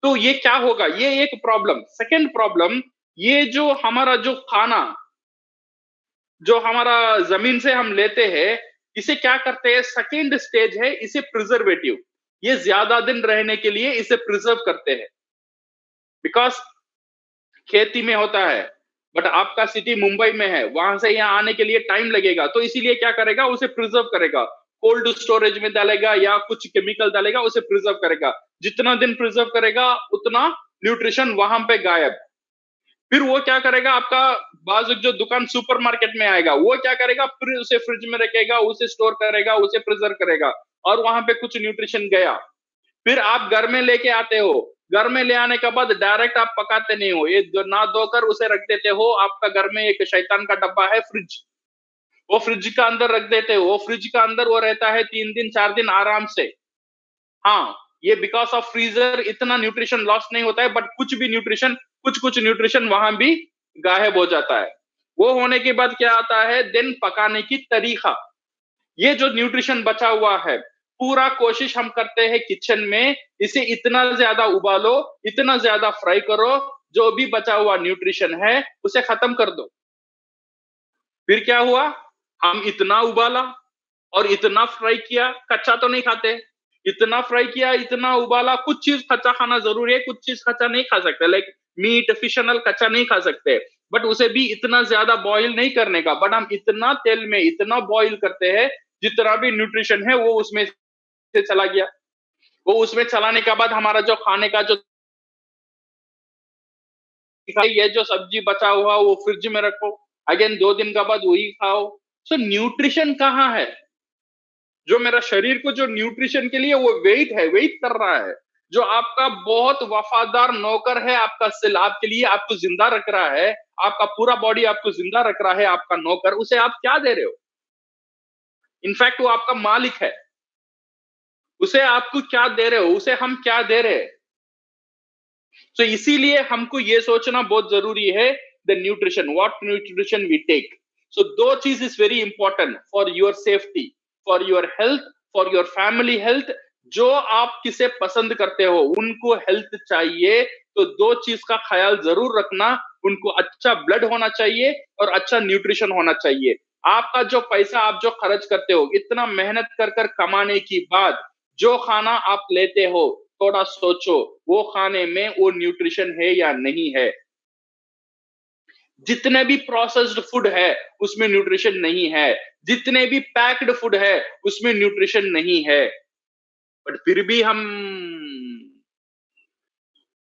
Speaker 1: तो ये क्या होगा? ये एक प्रॉब्लम। सेकेंड प्रॉब्लम, ये जो हमारा जो खाना जो हमारा जमीन से हम लेते हैं, इसे क्या करते हैं? सेकेंड स्टेज है इसे प्रिजर्वेटिव। ये ज्यादा दिन रहने के लिए इसे प्रिजर्व करते हैं, बिकॉज खेती में होता है, बट आपका सिटी मुंबई में है, वहां से यहाँ आने के लिए टाइम लगेगा, तो इसीलिए क्या करेगा? उसे प्रिजर्व करेगा, कोल्ड स्टोरेज में डालेगा या कुछ केमिकल डालेगा, उसे प्रिजर्व करेगा। जितना दिन प्रिजर्व करेगा उतना न्यूट्रिशन वहां पे गायब। फिर वो क्या करेगा? आपका बाजू जो दुकान सुपरमार्केट में आएगा, वो क्या करेगा? फिर उसे फ्रिज में रखेगा, उसे स्टोर करेगा, उसे प्रिजर्व करेगा, और वहां पे कुछ न्यूट्रिशन गया। फिर आप घर में लेके आते हो, घर में ले आने के बाद डायरेक्ट आप पकाते नहीं हो, ये ना धोकर उसे रख देते हो। आपका घर में एक शैतान का डब्बा है, फ्रिज। वो फ्रिज का अंदर रख देते हो, वो फ्रिज का अंदर वो रहता है 3 दिन 4 दिन आराम से। हाँ, ये बिकॉज ऑफ फ्रीजर इतना न्यूट्रिशन लॉस नहीं होता है, बट कुछ कुछ न्यूट्रिशन वहां भी गायब हो जाता है। वो होने के बाद क्या आता है? देन पकाने की तरीका। ये जो न्यूट्रिशन बचा हुआ है, पूरा कोशिश हम करते हैं किचन में, इसे इतना ज्यादा उबालो, इतना ज्यादा फ्राई करो, जो भी बचा हुआ न्यूट्रिशन है उसे खत्म कर दो। फिर क्या हुआ? हम इतना उबाला और इतना फ्राई किया, कच्चा तो नहीं खाते। इतना फ्राई किया, इतना उबाला, कुछ चीज कच्चा खाना जरूरी है, कुछ चीज कच्चा नहीं खा सकते, लाइक मीट फिश एंड कच्चा नहीं खा सकते, बट उसे भी इतना ज्यादा बॉईल नहीं करने का। बट हम इतना तेल में इतना बॉईल करते हैं, जितना भी न्यूट्रिशन है वो उसमें से चला गया। वो उसमें चलाने के बाद हमारा जो खाने का जो ये जो सब्जी बचा हुआ वो फ्रिज में रखो, अगेन 2 दिन के बाद वही खाओ। सो न्यूट्रिशन कहाँ है? जो मेरा शरीर को जो न्यूट्रिशन के लिए वो वेट कर रहा है, जो आपका बहुत वफादार नौकर है, आपका सेल आपके लिए आपको जिंदा रख रहा है, आपका पूरा बॉडी आपको जिंदा रख रहा है, आपका नौकर, उसे आप क्या दे रहे हो? इनफैक्ट वो आपका मालिक है, उसे आपको क्या दे रहे हो? उसे हम क्या दे रहे हैं? तो इसीलिए हमको ये सोचना बहुत जरूरी है, the nutrition, what nutrition we take. So दो चीज is very important for your safety, for your health, for your family health. जो आप किसे पसंद करते हो उनको हेल्थ चाहिए, तो दो चीज का ख्याल जरूर रखना। उनको अच्छा ब्लड होना चाहिए और अच्छा न्यूट्रिशन होना चाहिए। आपका जो पैसा आप जो खर्च करते हो, इतना मेहनत कर कर कमाने की बाद जो खाना आप लेते हो, थोड़ा सोचो वो खाने में वो न्यूट्रिशन है या नहीं है। जितने भी प्रोसेस्ड फूड है उसमें न्यूट्रिशन नहीं है, जितने भी पैक्ड फूड है उसमें न्यूट्रिशन नहीं है, बट फिर भी हम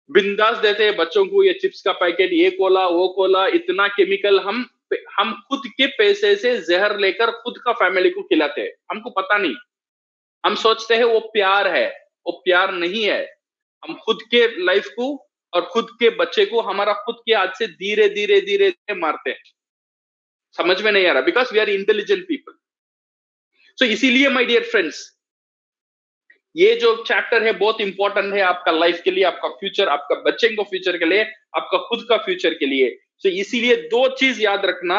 Speaker 1: बिंदास देते हैं बच्चों को, ये चिप्स का पैकेट, ये कोला, वो कोला, इतना केमिकल हम खुद के पैसे से जहर लेकर खुद का फैमिली को खिलाते हैं, हमको पता नहीं। हम सोचते हैं वो प्यार है, वो प्यार नहीं है। हम खुद के लाइफ को और खुद के बच्चे को हमारा खुद के हाथ से धीरे धीरे धीरे धीरे मारते हैं। समझ में नहीं आ रहा, because we are intelligent people. So इसीलिए माय डियर फ्रेंड्स, ये जो चैप्टर है बहुत इंपॉर्टेंट है आपका लाइफ के लिए, आपका फ्यूचर, आपका बच्चे को फ्यूचर के लिए, आपका खुद का फ्यूचर के लिए। तो इसीलिए दो चीज याद रखना,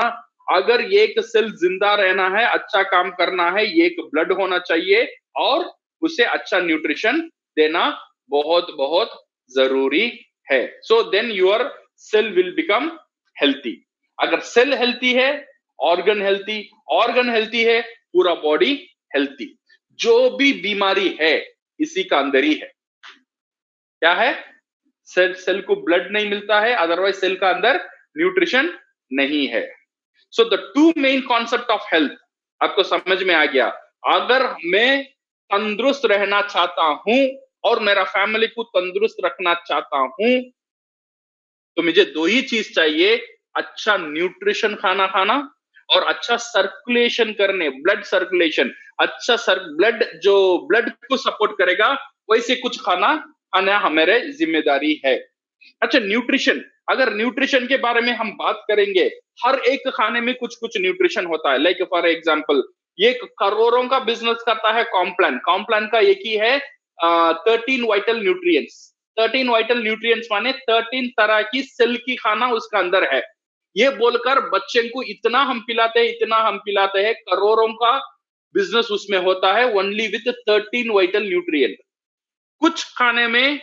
Speaker 1: अगर एक सेल जिंदा रहना है, अच्छा काम करना है, एक ब्लड होना चाहिए और उसे अच्छा न्यूट्रिशन देना बहुत बहुत जरूरी है। So then your cell will become healthy. अगर सेल हेल्थी है, ऑर्गन हेल्थी है, पूरा बॉडी हेल्थी। जो भी बीमारी है इसी का अंदर ही है। क्या है? सेल को ब्लड नहीं मिलता है, अदरवाइज सेल का अंदर न्यूट्रिशन नहीं है। So the two main concept of health आपको समझ में आ गया। अगर मैं तंदुरुस्त रहना चाहता हूं और मेरा फैमिली को तंदुरुस्त रखना चाहता हूं, तो मुझे दो ही चीज चाहिए, अच्छा न्यूट्रिशन खाना और अच्छा सर्कुलेशन करने, ब्लड सर्कुलेशन, अच्छा ब्लड को सपोर्ट करेगा वैसे कुछ खाना हमारे जिम्मेदारी है। अच्छा न्यूट्रिशन, अगर न्यूट्रिशन के बारे में हम बात करेंगे, हर एक खाने में कुछ कुछ न्यूट्रिशन होता है। लाइक फॉर एग्जांपल, ये करोड़ों का बिजनेस करता है कॉम्प्लान। कॉम्प्लान का एक ही है 13 वाइटल न्यूट्रिएंट्स। 13 वाइटल न्यूट्रिएंट्स माने 13 तरह की सेल की खाना उसका अंदर है। ये बोलकर बच्चे को इतना हम पिलाते हैं, करोड़ों का बिजनेस उसमें होता है ओनली विथ 13 वाइटल न्यूट्रिएंट। कुछ खाने में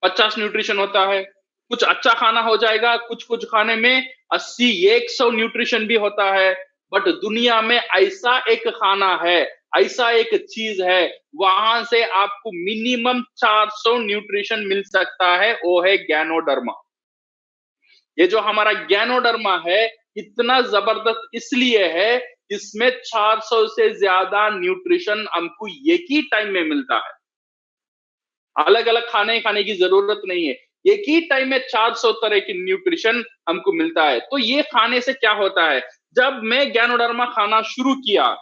Speaker 1: 50 न्यूट्रिशन होता है, कुछ अच्छा खाना हो जाएगा, कुछ कुछ खाने में 80-100 न्यूट्रिशन भी होता है। बट दुनिया में ऐसा एक खाना है, ऐसा एक चीज है, वहां से आपको मिनिमम 400 न्यूट्रिशन मिल सकता है, वो है गैनोडर्मा। ये जो हमारा गैनोडर्मा है इतना जबरदस्त इसलिए है, इसमें 400 से ज्यादा न्यूट्रिशन हमको एक ही टाइम में मिलता है। अलग अलग खाने की जरूरत नहीं है, एक ही टाइम में 400 तरह की न्यूट्रिशन हमको मिलता है। तो ये खाने से क्या होता है, जब मैं गैनोडर्मा खाना शुरू किया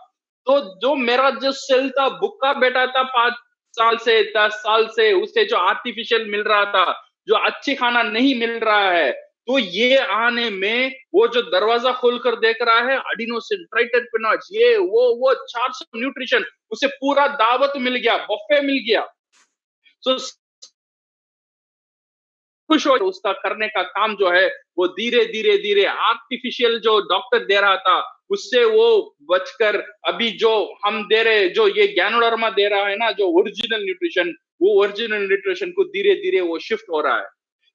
Speaker 1: तो जो मेरा जो सेल था, भूखा बैठा था 5 साल से 10 साल से, उसे जो आर्टिफिशियल मिल रहा था, जो अच्छी खाना नहीं मिल रहा है, तो ये आने में वो जो दरवाजा खोलकर देख रहा है, एडिनोसिन, ट्राइटरपेनॉइड्स, ये वो 400 न्यूट्रिशन, उसे पूरा दावत मिल गया, बफे मिल गया। तो खुश हो, उसका करने का काम जो है वो धीरे धीरे धीरे आर्टिफिशियल जो डॉक्टर दे रहा था उससे वो बचकर अभी जो हम दे रहे, जो ये गैनोडर्मा दे रहा है ना, जो ओरिजिनल न्यूट्रिशन, वो ओरिजिनल न्यूट्रिशन को धीरे धीरे वो शिफ्ट हो रहा है।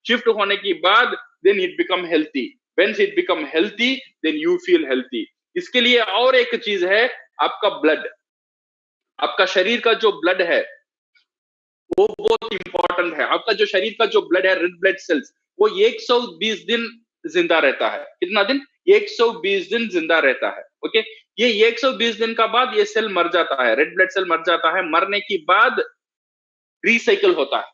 Speaker 1: शिफ्ट होने के बाद then it become healthy. When it become healthy then you feel healthy. इसके लिए और एक चीज है, आपका ब्लड, आपका शरीर का जो ब्लड है वो बहुत इंपॉर्टेंट है। आपका जो शरीर का जो ब्लड है, रेड ब्लड सेल्स, वो 120 दिन जिंदा रहता है। कितना दिन? 120 दिन जिंदा रहता है। ओके, ये 120 दिन का बाद ये सेल मर जाता है, रेड ब्लड सेल मर जाता है। मरने के बाद रिसाइकिल होता है।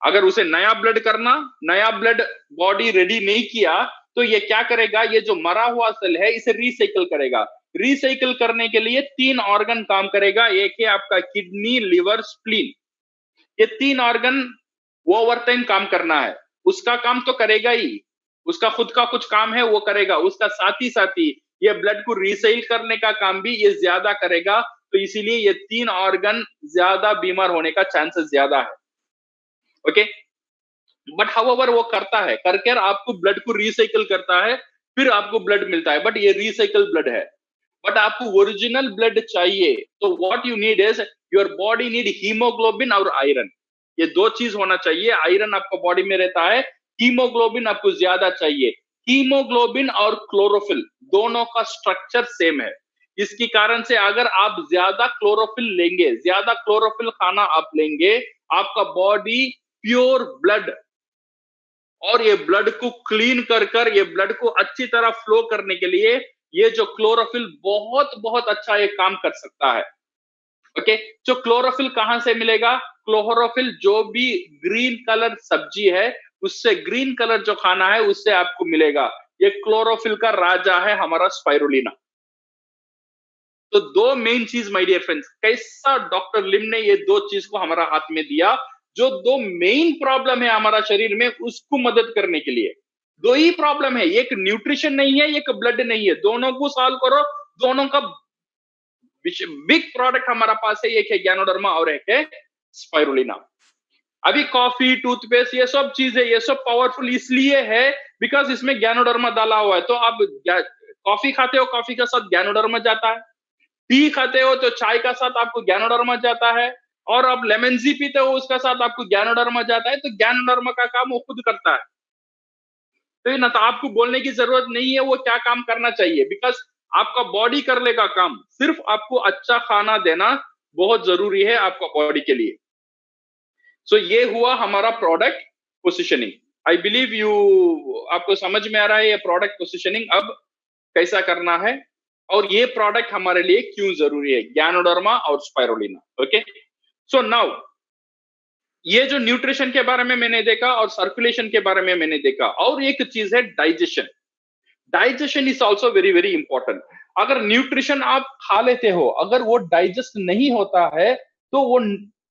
Speaker 1: अगर उसे नया ब्लड करना, नया ब्लड बॉडी रेडी नहीं किया, तो ये क्या करेगा, ये जो मरा हुआ सेल है इसे रिसाइकिल करेगा। रिसाइकिल करने के लिए 3 ऑर्गन काम करेगा। एक है आपका किडनी, लिवर, स्प्लीन। ये 3 ऑर्गन वो ओवर टाइम काम करना है। उसका काम तो करेगा ही, उसका खुद का कुछ काम है वो करेगा, उसका साथ ही ये ब्लड को रिसाइकिल करने का काम भी ये ज्यादा करेगा। तो इसीलिए ये 3 ऑर्गन ज्यादा बीमार होने का चांसेस ज्यादा है। ओके, बट हाउएवर वो करता है, करके आपको ब्लड को रिसाइकिल करता है, फिर आपको ब्लड मिलता है, बट ये रिसाइकिल ब्लड है। बट आपको ओरिजिनल ब्लड चाहिए तो what you need is, your body need haemoglobin और आयरन। ये दो चीज होना चाहिए। आयरन आपका बॉडी में रहता है, हीमोग्लोबिन आपको ज्यादा चाहिए। हीमोग्लोबिन और क्लोरोफिल दोनों का स्ट्रक्चर सेम है। इसके कारण से अगर आप ज्यादा क्लोरोफिल लेंगे, ज्यादा क्लोरोफिल खाना आप लेंगे, आपका बॉडी प्योर ब्लड और ये ब्लड को क्लीन कर ये ब्लड को अच्छी तरह फ्लो करने के लिए ये जो क्लोरोफिल बहुत बहुत अच्छा ये काम कर सकता है। ओके, जो क्लोरोफिल कहां से मिलेगा, क्लोरोफिल, जो भी ग्रीन कलर सब्जी है उससे, ग्रीन कलर जो खाना है उससे आपको मिलेगा। ये क्लोरोफिल का राजा है हमारा स्पाइरुलिना। तो दो मेन चीज माय डियर फ्रेंड्स, कैसा डॉक्टर लिम ने ये दो चीज को हमारा हाथ में दिया, जो दो मेन प्रॉब्लम है हमारा शरीर में उसको मदद करने के लिए। दो ही प्रॉब्लम है, एक न्यूट्रिशन नहीं है, एक ब्लड नहीं है, दोनों को सॉल्व करो, दोनों का बिग प्रोडक्ट हमारा पास है। एक है ज्ञानोडर्मा और एक है स्पाइरुलिना। अभी कॉफी, टूथपेस्ट, ये सब चीजें, ये सब पावरफुल इसलिए है बिकॉज इसमें ज्ञानोडर्मा डाला हुआ है। तो आप कॉफी खाते हो, कॉफी के साथ ज्ञानोडर्मा जाता है। टी खाते हो तो चाय का साथ आपको ज्ञानोडर्मा जाता है। और आप लेमन जी पीते हो उसका साथ आपको ज्ञानोडर्मा जाता है। तो ज्ञानोडर्मा का काम वो खुद करता है। तो ये ना तो आपको बोलने की जरूरत नहीं है वो क्या काम करना चाहिए, बिकॉज आपका बॉडी कर लेगा काम। सिर्फ आपको अच्छा खाना देना बहुत जरूरी है आपका बॉडी के लिए। सो ये हुआ हमारा product positioning. I believe you, आपको समझ में आ रहा है ये प्रोडक्ट पोजिशनिंग अब कैसा करना है और ये प्रोडक्ट हमारे लिए क्यों जरूरी है, ज्ञानोडर्मा और स्पाइरुलिना। ओके, सो नाउ ये जो न्यूट्रिशन के बारे में मैंने देखा और सर्कुलेशन के बारे में मैंने देखा, और एक चीज है digestion. Digestion is also very very important. अगर न्यूट्रिशन आप खा लेते हो, अगर वो डाइजेस्ट नहीं होता है तो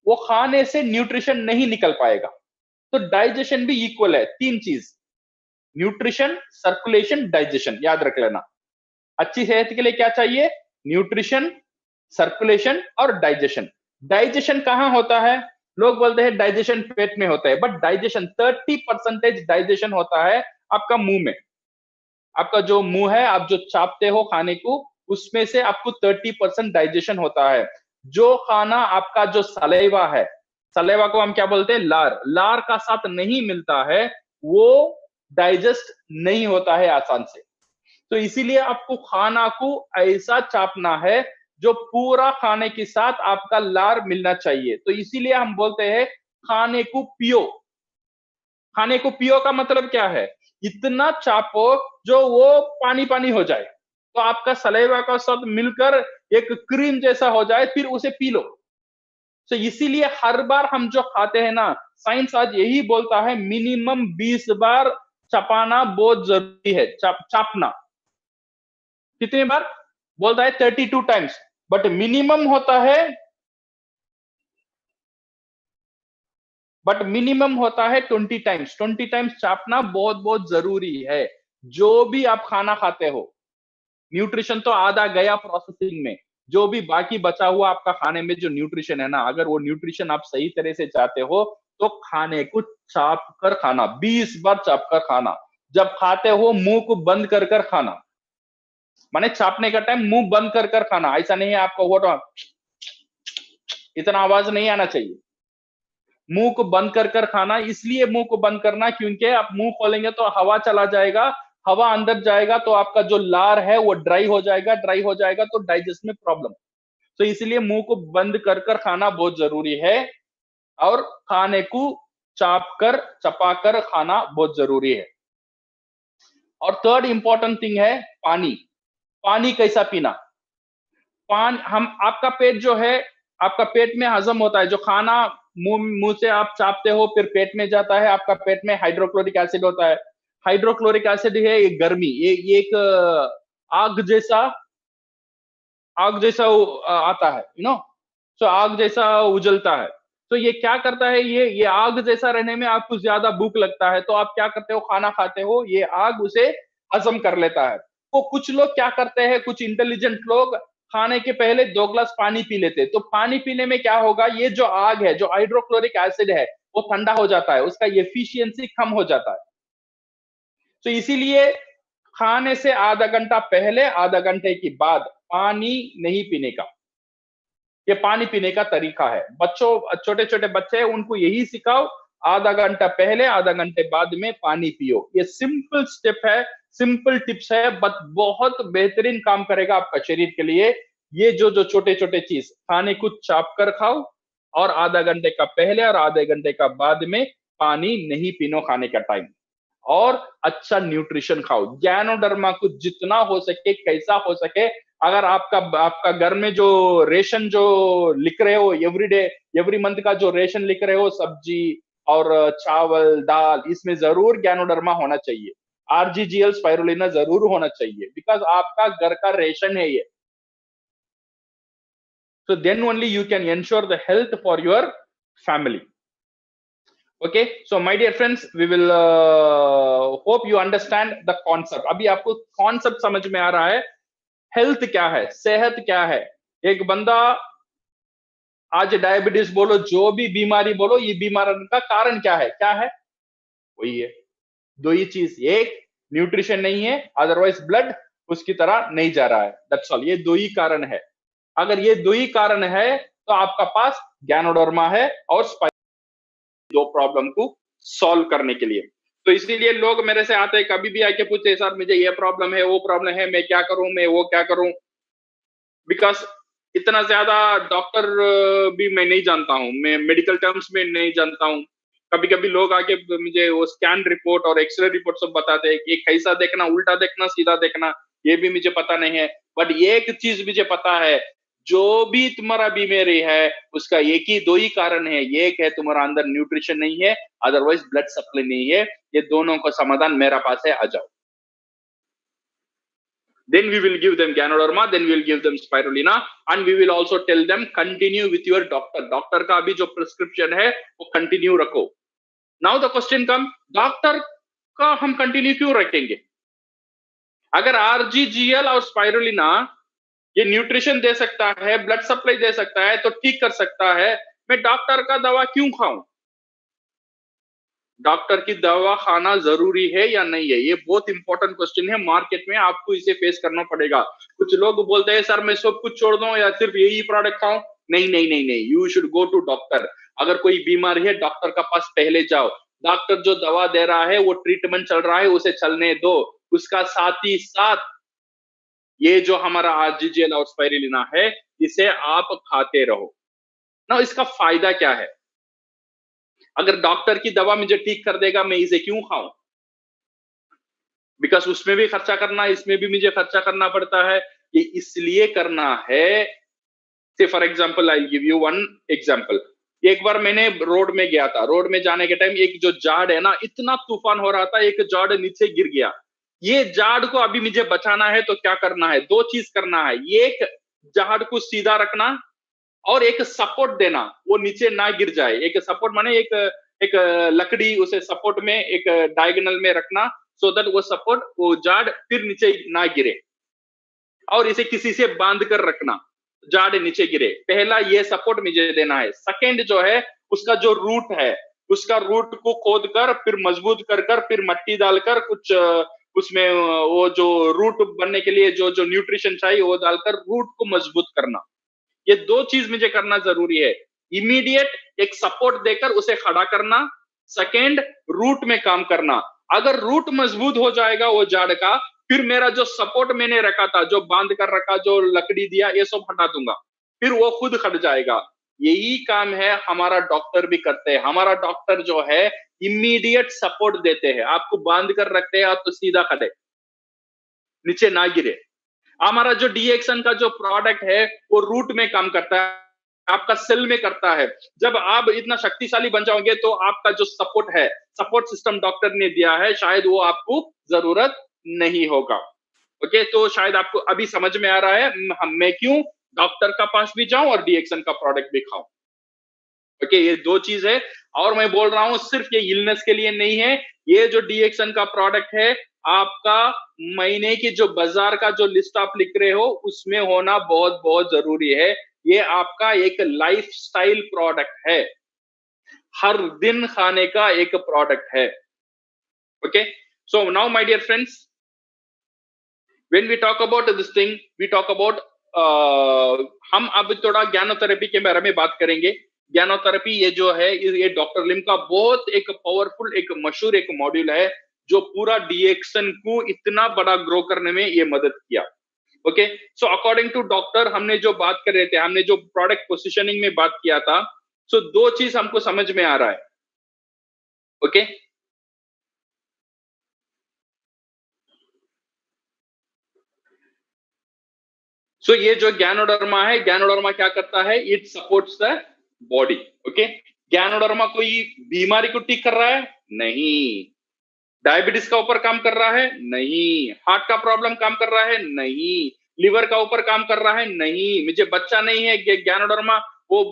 Speaker 1: वो खाने से न्यूट्रिशन नहीं निकल पाएगा। तो डाइजेशन भी इक्वल है, तीन चीज, न्यूट्रिशन, सर्कुलेशन, डाइजेशन, याद रख लेना। अच्छी सेहत के लिए क्या चाहिए? न्यूट्रिशन, सर्कुलेशन और डाइजेशन। डाइजेशन कहां होता है? लोग बोलते हैं डाइजेशन पेट में होता है, बट डाइजेशन 30% डाइजेशन होता है आपका मुंह में। आपका जो मुंह है, आप जो चापते हो खाने को, उसमें से आपको 30% डाइजेशन होता है। जो खाना आपका जो सलेवा है, सलेवा को हम क्या बोलते हैं? लार। लार का साथ नहीं मिलता है वो डाइजेस्ट नहीं होता है आसान से। तो इसीलिए आपको खाना को ऐसा चापना है जो पूरा खाने के साथ आपका लार मिलना चाहिए। तो इसीलिए हम बोलते हैं खाने को पियो। खाने को पियो का मतलब क्या है? इतना चापो जो वो पानी पानी हो जाए, तो आपका सलेवा का साथ मिलकर एक क्रीम जैसा हो जाए, फिर उसे पी लो। तो इसीलिए हर बार हम जो खाते हैं ना, साइंस आज यही बोलता है मिनिमम 20 बार चपाना बहुत जरूरी है। चापना कितनी बार बोलता है? 32 टाइम्स, बट मिनिमम होता है 20 टाइम्स। 20 टाइम्स चापना बहुत बहुत जरूरी है। जो भी आप खाना खाते हो, न्यूट्रिशन तो आधा गया प्रोसेसिंग में, जो भी बाकी बचा हुआ आपका खाने में जो न्यूट्रिशन है ना, अगर वो न्यूट्रिशन आप सही तरह से चाहते हो तो खाने को चाप कर खाना, 20 बार चाप कर खाना। जब खाते हो मुंह को बंद कर कर खाना, माने चापने का टाइम मुंह बंद कर कर खाना। ऐसा नहीं है आपको वो तो इतना आवाज नहीं आना चाहिए। मुंह को बंद कर कर खाना, इसलिए मुंह को बंद करना क्योंकि आप मुंह खोलेंगे तो हवा चला जाएगा, हवा अंदर जाएगा तो आपका जो लार है वो ड्राई हो जाएगा, ड्राई हो जाएगा तो डाइजेस्ट में प्रॉब्लम। तो इसलिए मुंह को बंद कर कर खाना बहुत जरूरी है, और खाने को चाप कर चपा कर खाना बहुत जरूरी है। और थर्ड इंपॉर्टेंट थिंग है पानी। पानी कैसा पीना? पान हम आपका पेट जो है, आपका पेट में हजम होता है जो खाना, मुंह से आप चापते हो फिर पेट में जाता है, आपका पेट में हाइड्रोक्लोरिक एसिड होता है। हाइड्रोक्लोरिक एसिड है ये गर्मी, ये एक आग जैसा, आग जैसा आता है, सो आग जैसा उजलता है। तो ये क्या करता है, ये आग जैसा रहने में आपको ज्यादा भूख लगता है, तो आप क्या करते हो? खाना खाते हो, ये आग उसे हजम कर लेता है। तो कुछ लोग क्या करते हैं, कुछ इंटेलिजेंट लोग खाने के पहले 2 ग्लास पानी पी लेते। तो पानी पीने में क्या होगा, ये जो आग है, जो हाइड्रोक्लोरिक एसिड है, वो ठंडा हो जाता है, उसका एफिशिएंसी कम हो जाता है। तो इसीलिए खाने से आधा घंटा पहले, आधा घंटे के बाद पानी नहीं पीने का। ये पानी पीने का तरीका है। बच्चों, छोटे छोटे बच्चे हैं, उनको यही सिखाओ, आधा घंटा पहले आधा घंटे बाद में पानी पियो। ये सिंपल स्टेप है, सिंपल टिप्स है, बट बहुत बेहतरीन काम करेगा आपका शरीर के लिए। ये जो छोटे छोटे चीज, खाने को चाप कर खाओ, और आधा घंटे का पहले और आधे घंटे का बाद में पानी नहीं पीनो खाने का टाइम। और अच्छा न्यूट्रिशन खाओ। गैनोडर्मा को जितना हो सके, कैसा हो सके, अगर आपका घर में जो रेशन जो लिख रहे हो एवरीडे, एवरी मंथ का जो रेशन लिख रहे हो, सब्जी और चावल दाल, इसमें जरूर गैनोडर्मा होना चाहिए, आरजीजीएल स्पाइरुलिना जरूर होना चाहिए, बिकॉज आपका घर का रेशन है ये। So then only you can ensure the health for your family. Okay, so my dear friends, we will hope you understand the concept. अभी आपको concept समझ में आ रहा है, हेल्थ क्या है, सेहत क्या है। एक बंदा, आज डायबिटीज बोलो, जो भी बीमारी बोलो, ये बीमारी का कारण क्या है, क्या है, वही है, दो ही चीज, एक न्यूट्रिशन नहीं है, अदरवाइज ब्लड उसकी तरह नहीं जा रहा है, दैट्स ऑल। ये दो ही कारण है। अगर ये दो ही कारण है तो आपका पास गैनोडर्मा है और दो प्रॉब्लम को सॉल्व करने के लिए। तो इसीलिए लोग मेरे से आते हैं, कभी भी आके पूछते, सर मुझे ये प्रॉब्लम है, वो प्रॉब्लम है, मैं क्या करूं, मैं वो क्या करूं, बिकॉज इतना ज्यादा डॉक्टर भी मैं नहीं जानता हूं, मैं मेडिकल टर्म्स में नहीं जानता हूं। कभी कभी लोग आके मुझे वो स्कैन रिपोर्ट और एक्सरे रिपोर्ट सब बताते हैं कि कैसा देखना, उल्टा देखना, सीधा देखना, ये भी मुझे पता नहीं है। बट एक चीज मुझे पता है, जो भी तुम्हारा बीमारी है उसका एक ही दो ही कारण है, एक है तुम्हारा अंदर न्यूट्रिशन नहीं है, अदरवाइज ब्लड सप्लाई नहीं है। ये दोनों का समाधान मेरा पास है, आ जाओ। Then we will give them Ganoderma, then we will give them Spirulina, and we will also tell them continue with your doctor. Doctor का भी जो प्रिस्क्रिप्शन है वो कंटिन्यू रखो। Now the question come, doctor का हम कंटिन्यू क्यों रखेंगे? अगर आरजीजीएल और स्पाइरुलिना ये न्यूट्रिशन दे सकता है, ब्लड सप्लाई दे सकता है, तो ठीक कर सकता है, मैं डॉक्टर का दवा क्यों खाऊं? डॉक्टर की दवा खाना जरूरी है या नहीं है, ये बहुत इंपॉर्टेंट क्वेश्चन है। मार्केट में आपको इसे फेस करना पड़ेगा। कुछ लोग बोलते हैं सर मैं सब कुछ छोड़ दूं या सिर्फ यही प्रोडक्ट खाऊं। नहीं नहीं नहीं नहीं, you should go to doctor. अगर कोई बीमारी है, डॉक्टर का पास पहले जाओ। डॉक्टर जो दवा दे रहा है वो ट्रीटमेंट चल रहा है, उसे चलने दो। उसका साथ ही साथ ये जो हमारा आरजीजीएल और स्पाइरुलिना है, इसे आप खाते रहो ना। इसका फायदा क्या है? अगर डॉक्टर की दवा मुझे ठीक कर देगा, मैं इसे क्यों खाऊं? बिकॉज उसमें भी खर्चा करना, इसमें भी मुझे खर्चा करना पड़ता है। ये इसलिए करना है, से for example I give you one example. एक बार मैंने रोड में गया था, रोड में जाने के टाइम एक जो झाड़ है ना, इतना तूफान हो रहा था, एक झाड़ नीचे गिर गया। ये झाड़ को अभी मुझे बचाना है तो क्या करना है? दो चीज करना है, एक झाड़ को सीधा रखना और एक सपोर्ट देना, वो नीचे ना गिर जाए। एक सपोर्ट माने एक एक लकड़ी उसे सपोर्ट में एक डायगोनल में रखना, सो दैट वो सपोर्ट, वो झाड़ फिर नीचे ना गिरे। और इसे किसी से बांध कर रखना, झाड़ नीचे गिरे। पहला ये सपोर्ट मुझे देना है। सेकंड जो है, उसका जो रूट है, उसका रूट को खोद कर फिर मजबूत कर कर फिर मट्टी डालकर कुछ उसमें वो जो रूट बनने के लिए जो जो न्यूट्रिशन चाहिए वो डालकर रूट को मजबूत करना। ये दो चीज मुझे करना जरूरी है। इमीडिएट एक सपोर्ट देकर उसे खड़ा करना, सेकेंड रूट में काम करना। अगर रूट मजबूत हो जाएगा वो झाड़ का, फिर मेरा जो सपोर्ट मैंने रखा था, जो बांध कर रखा, जो लकड़ी दिया, ये सब हटा दूंगा, फिर वो खुद खड़ जाएगा। यही काम है हमारा डॉक्टर भी करते हैं। हमारा डॉक्टर जो है इमीडिएट सपोर्ट देते हैं, आपको बांध कर रखते हैं, आप तो सीधा खड़े, नीचे ना गिरे। हमारा जो डीएक्सन का जो प्रोडक्ट है वो रूट में काम करता है, आपका सेल में करता है। जब आप इतना शक्तिशाली बन जाओगे तो आपका जो सपोर्ट है, सपोर्ट सिस्टम डॉक्टर ने दिया है, शायद वो आपको जरूरत नहीं होगा। ओके, तो शायद आपको अभी समझ में आ रहा है मैं क्यों डॉक्टर का पास भी जाऊं और डीएक्सन का प्रोडक्ट भी खाऊं। ओके, ये दो चीज है। और मैं बोल रहा हूं सिर्फ ये इलनेस के लिए नहीं है। ये जो डीएक्सन का प्रोडक्ट है, आपका महीने की जो बाजार का जो लिस्ट आप लिख रहे हो उसमें होना बहुत बहुत जरूरी है। ये आपका एक लाइफस्टाइल प्रोडक्ट है, हर दिन खाने का एक प्रोडक्ट है। Okay, so now my dear friends, when we talk about this thing, we talk about हम अब थोड़ा ज्ञानोथेरेपी के बारे में बात करेंगे। ज्ञानोथेरेपी ये जो है, ये डॉक्टर लिम का बहुत एक पावरफुल, एक मशहूर एक मॉड्यूल है जो पूरा डीएक्सन को इतना बड़ा ग्रो करने में ये मदद किया। Okay, so according to doctor, हमने जो बात कर रहे थे, हमने जो प्रोडक्ट पोजिशनिंग में बात किया था, सो दो चीज हमको समझ में आ रहा है। ओके, सो ये जो ज्ञानोडर्मा है, ज्ञानोडर्मा क्या करता है? It supports the body. Okay, Ganoderma कोई बीमारी को ठीक कर रहा है? नहीं। डायबिटीज का ऊपर काम कर रहा है? नहीं। हार्ट का प्रॉब्लम काम कर रहा है? नहीं। लिवर का ऊपर काम कर रहा है? नहीं। मुझे बच्चा नहीं है, ज्ञानोडर्मा वो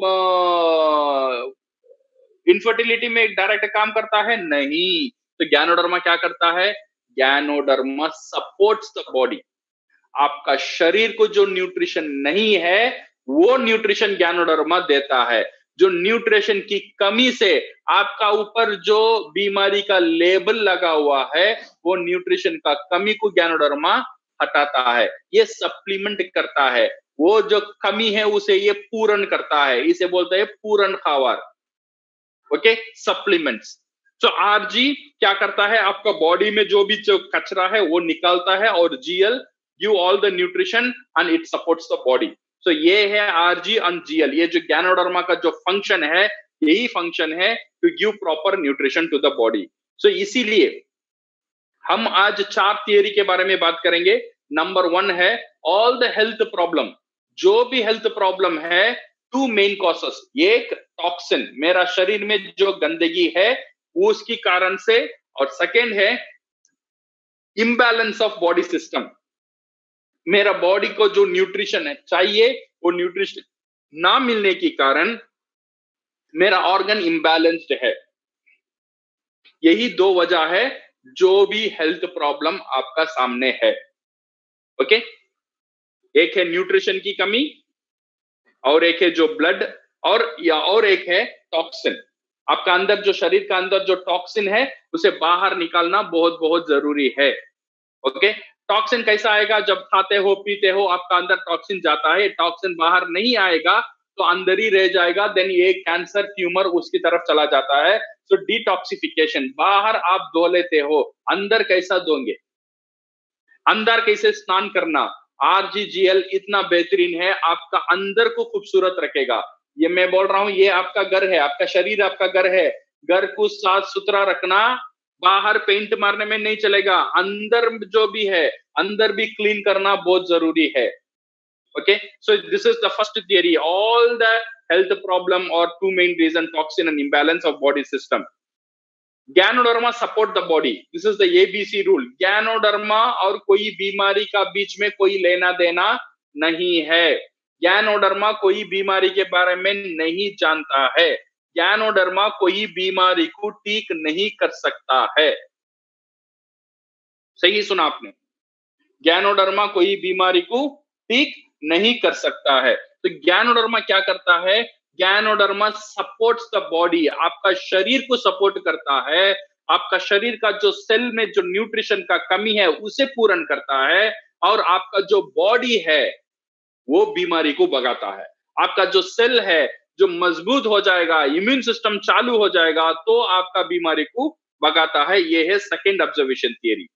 Speaker 1: इनफर्टिलिटी में डायरेक्ट काम करता है? नहीं। तो ज्ञानोडर्मा क्या करता है? ज्ञानोडर्मा सपोर्ट्स द बॉडी। आपका शरीर को जो न्यूट्रिशन नहीं है वो न्यूट्रिशन ज्ञानोडर्मा देता है। जो न्यूट्रिशन की कमी से आपका ऊपर जो बीमारी का लेबल लगा हुआ है वो न्यूट्रिशन का कमी को ज्ञानोडर्मा हटाता है, ये सप्लीमेंट करता है। वो जो कमी है उसे ये पूर्ण करता है, इसे बोलते हैं पूर्ण खावर। Okay, supplements. तो आरजी क्या करता है? आपका बॉडी में जो भी जो कचरा है वो निकालता है, और GL give all the nutrition and it supports the body. So ये है आरजी एंड जीएल। ये जो ज्ञानोडर्मा का जो फंक्शन है, यही फंक्शन है to give proper nutrition to the body. So इसीलिए हम आज 4 थियरी के बारे में बात करेंगे। नंबर 1 है ऑल द हेल्थ प्रॉब्लम। जो भी हेल्थ प्रॉब्लम है, 2 मेन कॉसेस। एक टॉक्सिन, मेरा शरीर में जो गंदगी है उसकी कारण से, और सेकेंड है इम्बैलेंस ऑफ बॉडी सिस्टम। मेरा बॉडी को जो न्यूट्रिशन है चाहिए वो न्यूट्रिशन ना मिलने के कारण मेरा ऑर्गन इम्बैलेंस्ड है। यही 2 वजह है जो भी हेल्थ प्रॉब्लम आपका सामने है। ओके, एक है न्यूट्रिशन की कमी, और एक है जो ब्लड, और एक है टॉक्सिन। आपका अंदर जो शरीर का अंदर जो टॉक्सिन है उसे बाहर निकालना बहुत बहुत जरूरी है। ओके, टॉक्सिन कैसा आएगा? जब खाते हो पीते हो आपका अंदर टॉक्सिन जाता है, टॉक्सिन बाहर नहीं आएगा तो अंदर ही रह जाएगा, देन ये कैंसर ट्यूमर उसकी तरफ चला जाता है। तो डिटॉक्सिफिकेशन, बाहर आप धो लेते हो, अंदर कैसा धोंगे? अंदर कैसे स्नान करना? आरजीजीएल इतना बेहतरीन है, आपका अंदर को खूबसूरत रखेगा। ये मैं बोल रहा हूं, ये आपका घर है, आपका शरीर आपका घर है। घर को साफ सुथरा रखना बाहर पेंट मारने में नहीं चलेगा, अंदर जो भी है अंदर भी क्लीन करना बहुत जरूरी है। Okay, so this is the first theory, all the health problem और 2 main reason, toxin and imbalance of body system. Ganoderma support the body, this is the ABC rule. Ganoderma और कोई बीमारी का बीच में कोई लेना देना नहीं है। ज्ञानोडर्मा कोई बीमारी के बारे में नहीं जानता है। ज्ञानोडर्मा कोई बीमारी को ठीक नहीं कर सकता है। सही सुना आपने? ज्ञानोडर्मा कोई बीमारी को ठीक नहीं कर सकता है। तो ज्ञानोडर्मा क्या करता है? ज्ञानोडर्मा सपोर्ट्स द बॉडी, आपका शरीर को सपोर्ट करता है। आपका शरीर का जो सेल में जो न्यूट्रिशन का कमी है उसे पूर्ण करता है, और आपका जो बॉडी है वो बीमारी को भगाता है। आपका जो सेल है जो मजबूत हो जाएगा, इम्यून सिस्टम चालू हो जाएगा, तो आपका बीमारी को भगाता है। ये है second observation theory.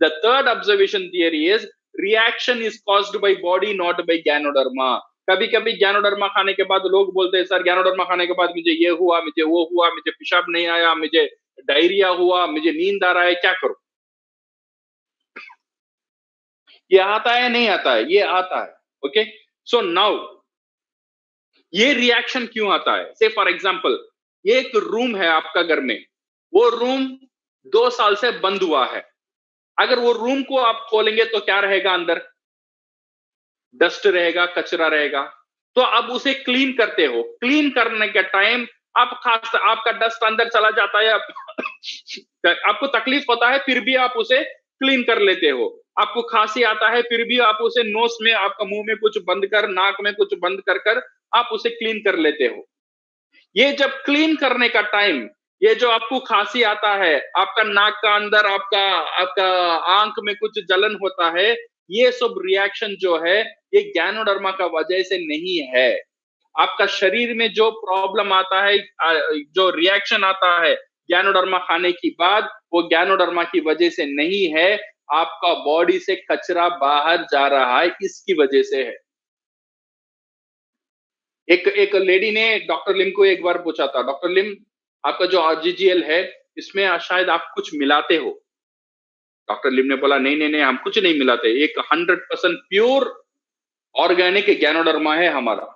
Speaker 1: The third observation theory is reaction is caused by body, not by ज्ञानोडर्मा। कभी कभी ज्ञानोडर्मा खाने के बाद लोग बोलते हैं सर ज्ञानोडर्मा खाने के बाद मुझे ये हुआ, मुझे वो हुआ, मुझे पेशाब नहीं आया, मुझे डायरिया हुआ, मुझे नींद आ रहा है, क्या करूं? ये आता है नहीं आता है? ये आता है। ओके, सो नाउ ये रिएक्शन क्यों आता है? से फॉर एग्जाम्पल एक रूम है आपका घर में, वो रूम 2 साल से बंद हुआ है। अगर वो रूम को आप खोलेंगे तो क्या रहेगा? अंदर डस्ट रहेगा, कचरा रहेगा। तो अब उसे क्लीन करते हो, क्लीन करने के टाइम आप खास आपका डस्ट अंदर चला जाता है, आपको तकलीफ होता है फिर भी आप उसे क्लीन कर लेते हो। आपको खांसी आता है फिर भी आप उसे नोस में, आपका मुंह में कुछ बंद कर, नाक में कुछ बंद कर कर आप उसे क्लीन कर लेते हो। ये जब क्लीन करने का टाइम, ये जो आपको खांसी आता है, आपका नाक का अंदर, आपका आपका आंख में कुछ जलन होता है, ये सब रिएक्शन जो है ये ज्ञानोडर्मा का वजह से नहीं है। आपका शरीर में जो प्रॉब्लम आता है, जो रिएक्शन आता है ज्ञानोडर्मा खाने की बाद, वो ज्ञानोडर्मा की वजह से नहीं है, आपका बॉडी से कचरा बाहर जा रहा है, इसकी वजह से है। एक लेडी ने डॉक्टर लिम को एक बार पूछा था, डॉक्टर लिम आपका जो आरजीजीएल है इसमें शायद आप कुछ मिलाते हो। डॉक्टर लिम ने बोला नहीं नहीं नहीं, हम कुछ नहीं मिलाते, एक 100% प्योर ऑर्गेनिक गैनोडर्मा है हमारा।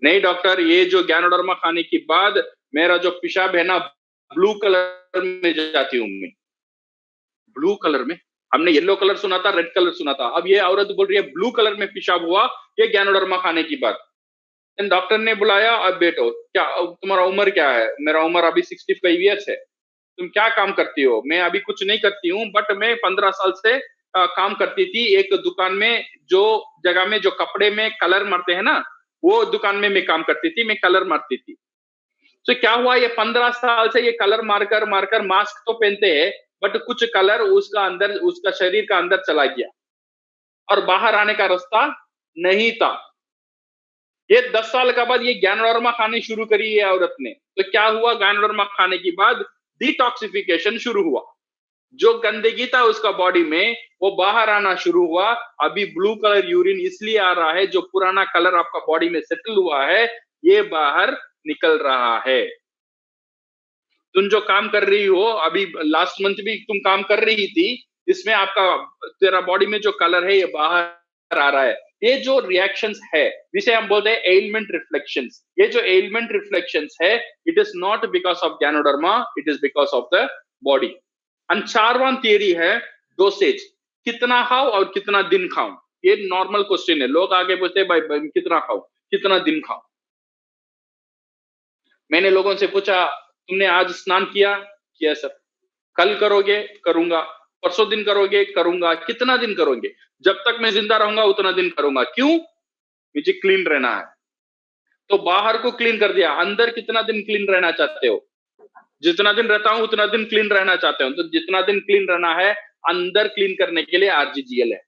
Speaker 1: नहीं डॉक्टर, ये जो गैनोडर्मा खाने के बाद मेरा जो पेशाब है ना ब्लू कलर में जाती हूँ मैं। ब्लू कलर में? हमने येलो कलर सुना था, रेड कलर सुना था, अब ये औरत बोल रही है ब्लू कलर में पेशाब हुआ ये गैनोडर्मा खाने की बाद। डॉक्टर ने बुलाया, अब बेटो क्या तुम्हारा उम्र क्या है? मेरा उम्र अभी 65 ईयर्स है। तुम क्या काम करती हो? मैं अभी कुछ नहीं करती हूँ, बट मैं 15 साल से काम करती थी एक दुकान में, जो जगह में जो कपड़े में कलर मारते हैं ना, वो दुकान में मैं काम करती थी, मैं कलर मारती थी। तो क्या हुआ, ये 15 साल से ये कलर मारकर मारकर मास्क तो पहनते हैं, बट कुछ कलर उसका अंदर, उसका शरीर का अंदर चला गया और बाहर आने का रास्ता नहीं था। ये 10 साल के बाद ये गैनोडर्मा खानी शुरू करी है औरत ने। तो क्या हुआ, गैनोडर्मा खाने के बाद डिटॉक्सिफिकेशन शुरू हुआ, जो गंदगी था उसका बॉडी में वो बाहर आना शुरू हुआ। अभी ब्लू कलर यूरिन इसलिए आ रहा है, जो पुराना कलर आपका बॉडी में सेटल हुआ है ये बाहर निकल रहा है। तुम जो काम कर रही हो अभी, लास्ट मंथ भी तुम काम कर रही थी, इसमें आपका तेरा बॉडी में जो कलर है ये बाहर आ रहा है। ये जो रिएक्शंस है जिसे हम बोलते हैं एलिमेंट रिफ्लेक्शंस, ये जो एलिमेंट रिफ्लेक्शंस है it is not because of Ganoderma, it is because of the body. चारवां थियरी है डोसेज, कितना खाओ और कितना दिन खाओ। ये नॉर्मल क्वेश्चन है, लोग आगे पूछते हैं भाई कितना खाओ कितना दिन खाओ। मैंने लोगों से पूछा तुमने आज स्नान किया? किया सर। कल करोगे? करूंगा। परसों दिन करोगे? करूंगा। कितना दिन करोगे? जब तक मैं जिंदा रहूंगा उतना दिन करूंगा। क्यों? मुझे क्लीन रहना है। तो बाहर को क्लीन कर दिया, अंदर कितना दिन क्लीन रहना चाहते हो? जितना दिन रहता हूं उतना दिन क्लीन रहना चाहते हो, तो जितना दिन क्लीन रहना है अंदर क्लीन करने के लिए आरजीजीएल है।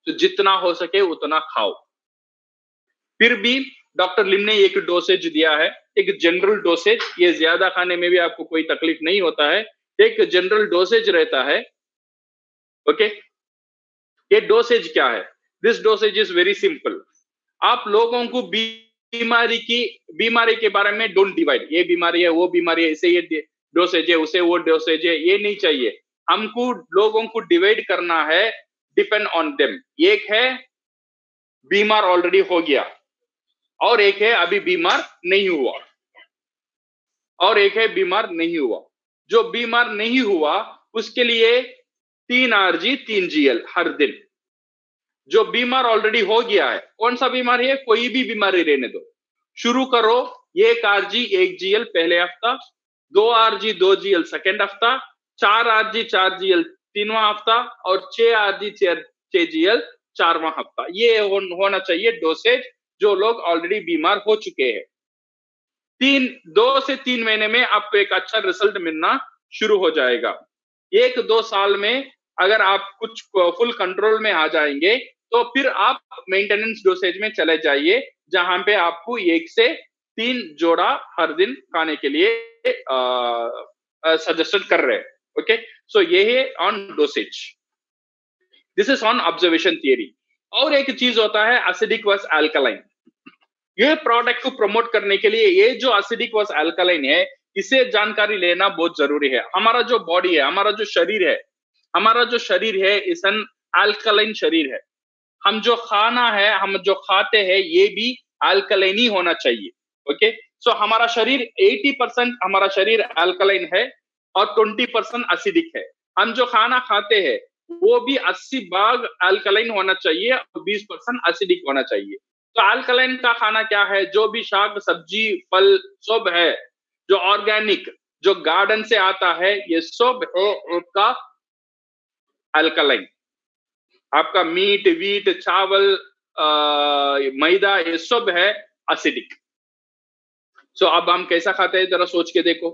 Speaker 1: तो जितना हो सके उतना खाओ। फिर भी डॉक्टर लिम ने एक डोसेज दिया है, एक जनरल डोसेज। ये ज्यादा खाने में भी आपको कोई तकलीफ नहीं होता है, एक जनरल डोसेज रहता है। ओके, ये डोसेज क्या है? This dosage is very simple. आप लोगों को बीमारी के बारे में डोंट डिवाइड, ये बीमारी है वो बीमारी है, इसे ये डोसेज है उसे वो डोसेज है, ये नहीं चाहिए हमको। लोगों को डिवाइड करना है डिपेंड ऑन देम। एक है बीमार ऑलरेडी हो गया, और एक है अभी बीमार नहीं हुआ, और एक है बीमार नहीं हुआ। जो बीमार नहीं हुआ उसके लिए 3 आरजी 3 जीएल हर दिन। जो बीमार ऑलरेडी हो गया है, कौन सा बीमारी है? कोई भी बीमारी रहने दो, शुरू करो 1 आरजी 1 जीएल पहले हफ्ता, 2 आरजी 2 जीएल सेकेंड हफ्ता, 4 आरजी 4 जीएल तीनवां हफ्ता, और 6 आरजी 6 जीएल चारवां हफ्ता। ये होना चाहिए डोसेज जो लोग ऑलरेडी बीमार हो चुके हैं। 2 से 3 महीने में आपको एक अच्छा रिजल्ट मिलना शुरू हो जाएगा। 1-2 साल में अगर आप कुछ फुल कंट्रोल में आ जाएंगे तो फिर आप मेंटेनेंस डोसेज में चले जाइए, जहां पे आपको 1 से 3 जोड़ा हर दिन खाने के लिए सजेशन कर रहे हैं। ओके, सो ये है on dosage. This is on observation theory. और एक चीज होता है एसिडिक वर्स अल्कलाइन। ये प्रोडक्ट को प्रमोट करने के लिए ये जो एसिडिक वर्स अल्कलाइन है, इसे जानकारी लेना बहुत जरूरी है। हमारा जो बॉडी है, हमारा जो शरीर है इस एन अल्कलाइन शरीर है। हम जो खाना है, हम जो खाते हैं ये भी अल्कलाइन ही होना चाहिए। ओके, सो हमारा शरीर 80% हमारा शरीर अल्कलाइन है और 20% एसिडिक है। हम जो खाना खाते हैं वो भी 80 भाग अल्कलाइन होना चाहिए और 20% एसिडिक होना चाहिए। तो अल्कलाइन का खाना क्या है? जो भी शाक सब्जी फल सब है, जो ऑर्गेनिक, जो गार्डन से आता है, ये सब है आपका अल्कलाइन। आपका मीट वीट चावल मैदा ये सब है एसिडिक। सो अब हम कैसा खाते हैं जरा सोच के देखो,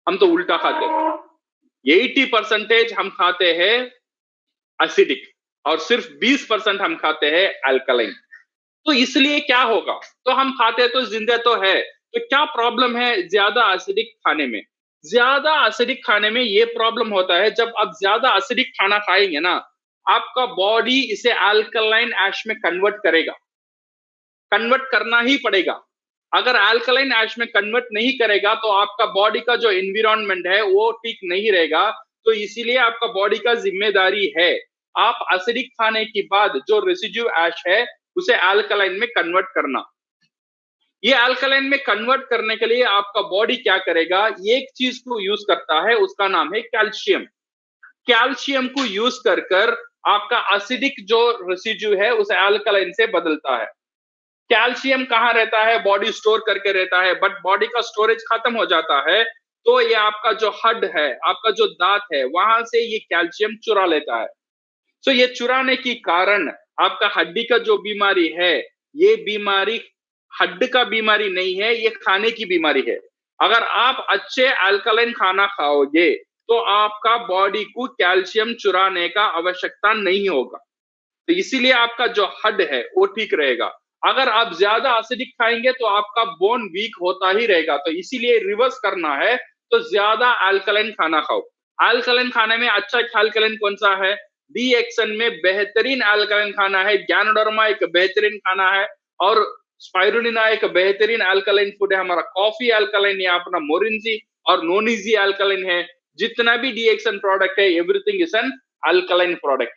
Speaker 1: हम तो उल्टा खाते हैं। 80% हम खाते हैं एसिडिक और सिर्फ 20% हम खाते हैं अल्कलाइन। तो इसलिए क्या होगा, तो हम खाते तो जिंदा तो है, तो क्या प्रॉब्लम है ज्यादा एसिडिक खाने में? ज्यादा एसिडिक खाने में ये प्रॉब्लम होता है, जब आप ज्यादा एसिडिक खाना खाएंगे ना, आपका बॉडी इसे अल्कलाइन ऐश में कन्वर्ट करेगा, कन्वर्ट करना ही पड़ेगा। अगर अल्कलाइन ऐश में कन्वर्ट नहीं करेगा तो आपका बॉडी का जो एनवायरनमेंट है वो ठीक नहीं रहेगा। तो इसीलिए आपका बॉडी का जिम्मेदारी है, आप एसिडिक खाने के बाद जो रेसिड्यू ऐश है उसे अल्कलाइन में कन्वर्ट करना। ये अल्कलाइन में कन्वर्ट करने के लिए आपका बॉडी क्या करेगा, एक चीज को यूज करता है, उसका नाम है कैल्शियम। कैल्शियम को यूज कर कर आपका एसिडिक जो रेसिड्यू है उसे अल्कलाइन से बदलता है। कैल्शियम कहाँ रहता है, बॉडी स्टोर करके रहता है, बट बॉडी का स्टोरेज खत्म हो जाता है तो ये आपका जो हड है, आपका जो दांत है, वहां से ये कैल्शियम चुरा लेता है। तो ये चुराने के कारण आपका हड्डी का जो बीमारी है, ये बीमारी हड्ड का बीमारी नहीं है, ये खाने की बीमारी है। अगर आप अच्छे अल्कलाइन खाना खाओगे तो आपका बॉडी को कैल्शियम चुराने का आवश्यकता नहीं होगा, तो इसीलिए आपका जो हड है वो ठीक रहेगा। अगर आप ज्यादा एसिडिक खाएंगे तो आपका बोन वीक होता ही रहेगा, तो इसीलिए रिवर्स करना है तो ज्यादा अल्कलाइन खाना खाओ। अल्कलाइन खाने में अच्छा अल्कलाइन कौन सा है, डीएक्सन में बेहतरीन अल्कलाइन खाना है, गैनोडर्मा एक बेहतरीन खाना है, और स्पाइरुलिना एक बेहतरीन अल्कलाइन फूड है। हमारा कॉफी अल्कलाइन है, अपना मोरिंजी और नोनिजी अल्कलाइन है। जितना भी डीएक्सन प्रोडक्ट है, everything is an alkaline product.